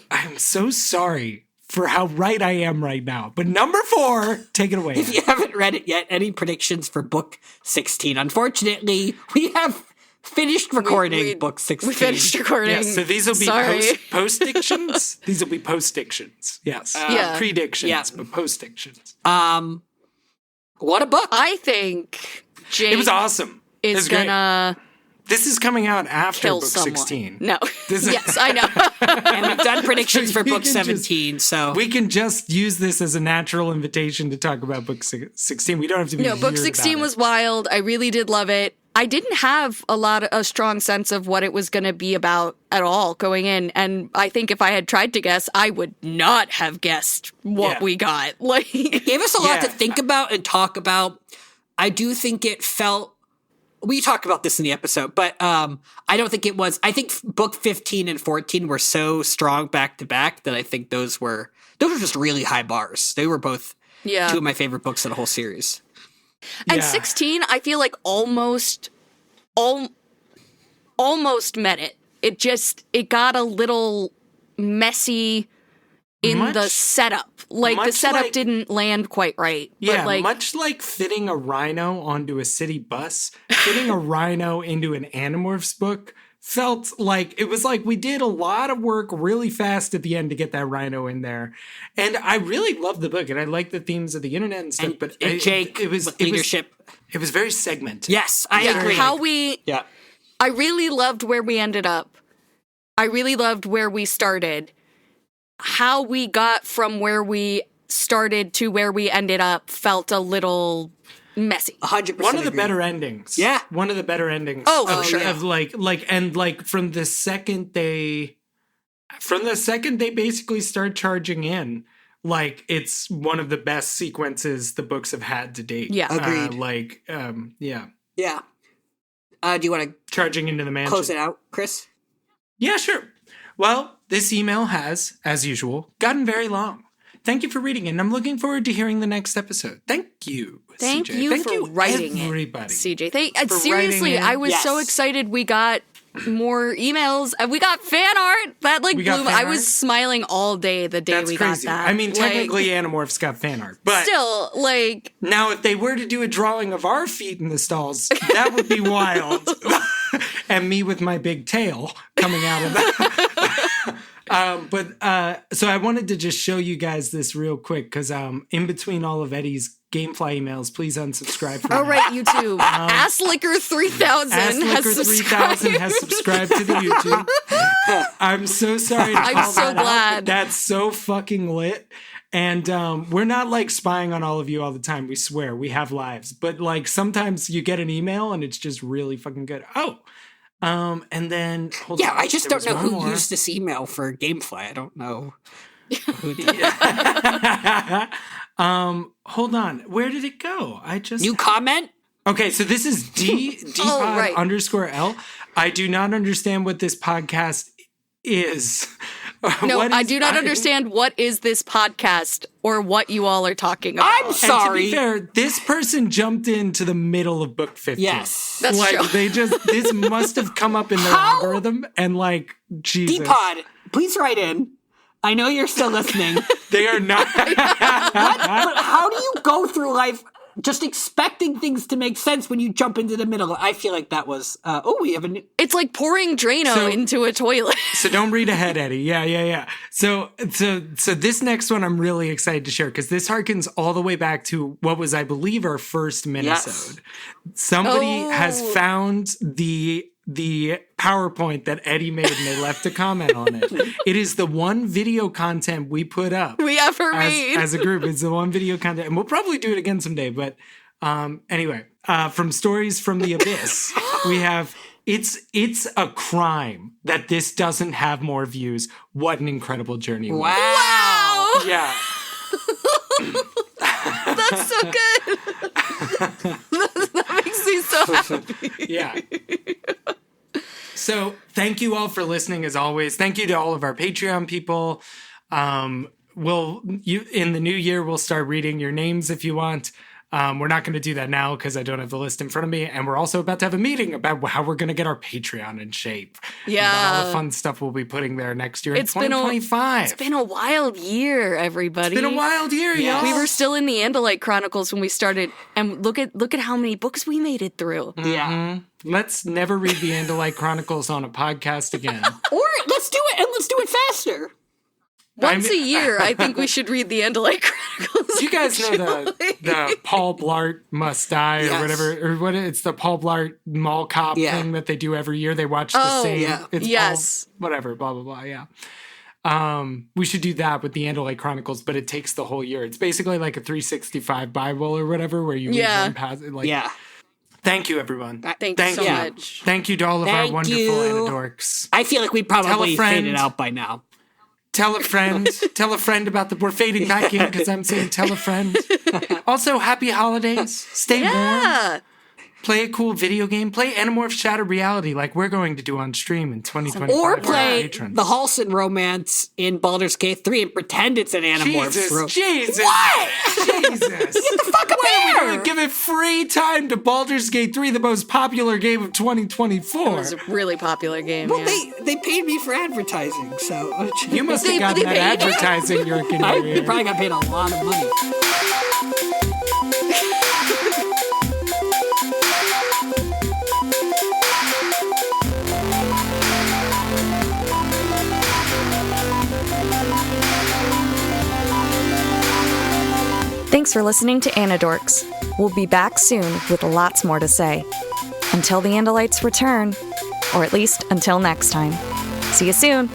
sorry for how right I am right now. But number 4, take it away.
If you haven't read it yet, any predictions for book 16? Unfortunately, we have finished recording book 16.
We finished recording.
Yes, so these will be post-dictions. These will be post-dictions. Yes. Predictions, but post-dictions.
What a book.
I think Jake
it was awesome.
Is gonna
This is coming out after
kill
book
someone.
16.
No. Yes, I know.
And we've done predictions for book 17, so...
We can just use this as a natural invitation to talk about book 16. We don't have to be
book 16 was wild. I really did love it. I didn't have a strong sense of what it was going to be about at all going in. And I think if I had tried to guess, I would not have guessed what we got. Like,
it gave us a lot to think about and talk about. I do think it felt... We talked about this in the episode, but I don't think it was... I think book 15 and 14 were so strong back-to-back that I think those were just really high bars. They were both two of my favorite books of the whole series.
And 16, I feel like almost met it. It got a little messy in the setup. Like, the setup didn't land quite right.
Yeah,
but
much like fitting a rhino onto a city bus, fitting a rhino into an Animorphs book felt like it was like we did a lot of work really fast at the end to get that rhino in there. And I really loved the book, and I like the themes of the internet and stuff. But
Jake, it was leadership.
It was very segmented.
Yes, I agree.
I really loved where we ended up. I really loved where we started. How we got from where we started to where we ended up felt a little messy.
100%.
One of the better endings.
Yeah.
One of the better endings.
Oh, for sure.
Of like from the second they basically start charging in, like it's one of the best sequences the books have had to date.
Yeah.
Agreed.
Yeah.
Yeah. Do you want to
charging into the mansion?
Close it out, Chris?
Yeah, sure. Well, this email has, as usual, gotten very long. Thank you for reading it, and I'm looking forward to hearing the next episode. Thank you,
Thank
CJ.
you for writing
everybody.
it, CJ. Seriously, I was so excited we got more emails. We got fan art. That blew me. I was smiling all day the day we got that.
I mean, technically Animorphs got fan art, but
still,
now if they were to do a drawing of our feet in the stalls, that would be wild. And me with my big tail coming out of that. So I wanted to just show you guys this real quick because in between all of Eddie's Gamefly emails, please unsubscribe from
right, YouTube. Asslicker3000
has subscribed to the YouTube. I'm so sorry to
I'm so glad.
That's so fucking lit. And we're not like spying on all of you all the time. We swear we have lives. But like sometimes you get an email and it's just really fucking good. And then hold on.
I just don't know who used this email for Gamefly. I don't know who did.
Hold on. Where did it go?
New comment?
Okay, so this is Dpod _L. I do not understand what this podcast is.
No, I do not understand what is this podcast or what you all are talking about.
I'm sorry.
And to be fair, this person jumped into the middle of book 15.
Yes.
That's true.
This must have come up in their algorithm and Jesus.
Dpod, please write in. I know you're still listening.
They are not.
But how do you go through life just expecting things to make sense when you jump into the middle? I feel like that was, we have a new...
It's like pouring Drano into a toilet.
So don't read ahead, Eddie. Yeah. So this next one I'm really excited to share because this harkens all the way back to what was, I believe, our first minisode.
Yes.
Somebody has found the PowerPoint that Eddie made and they left a comment on it. It is the one video content we put up.
We ever made.
As a group. It's the one video content. And we'll probably do it again someday. But anyway, from Stories from the Abyss, we have, it's a crime that this doesn't have more views. What an incredible journey.
Wow.
Yeah.
That's so good. That makes me so happy.
Yeah. So thank you all for listening as always. Thank you to all of our Patreon people. In the new year, we'll start reading your names if you want. We're not going to do that now because I don't have the list in front of me. And we're also about to have a meeting about how we're going to get our Patreon in shape.
Yeah.
And all the fun stuff we'll be putting there next year in 2025.
It's been a wild year, everybody.
It's been a wild year, y'all.
We were still in the Andalite Chronicles when we started. And look at how many books we made it through.
Yeah.
Mm-hmm. Let's never read the Andalite Chronicles on a podcast again.
Or let's do it, and let's do it faster.
Once a year, I think we should read the Andalite Chronicles.
Do you guys know the Paul Blart Must Die or whatever, or what? It's the Paul Blart Mall Cop thing that they do every year. They watch the same.
Yeah.
It's whatever, blah blah blah. Yeah. We should do that with the Andalite Chronicles, but it takes the whole year. It's basically like a 365 Bible or whatever, where you read one passage. Thank you, everyone.
Thank you so much.
Thank you to all of our wonderful Anidorks.
I feel like we probably faded out by now.
Tell a friend. Tell a friend about we're fading back in because I'm saying tell a friend. Also, happy holidays. Stay warm. Play a cool video game. Play Animorphs Shattered Reality like we're going to do on stream in 2025.
Or play the Halcyon romance in Baldur's Gate 3 and pretend it's an Animorphs.
Jesus.
What?
Jesus.
Get the fuck up there.
We're going to give it free time to Baldur's Gate 3, the most popular game of 2024.
It was a really popular game.
Well, they paid me for advertising, so...
You must have gotten that advertising, Yeerk, in your ear.
You probably got paid a lot of money.
Thanks for listening to Anidorks. We'll be back soon with lots more to say. Until the Andalites return, or at least until next time. See you soon!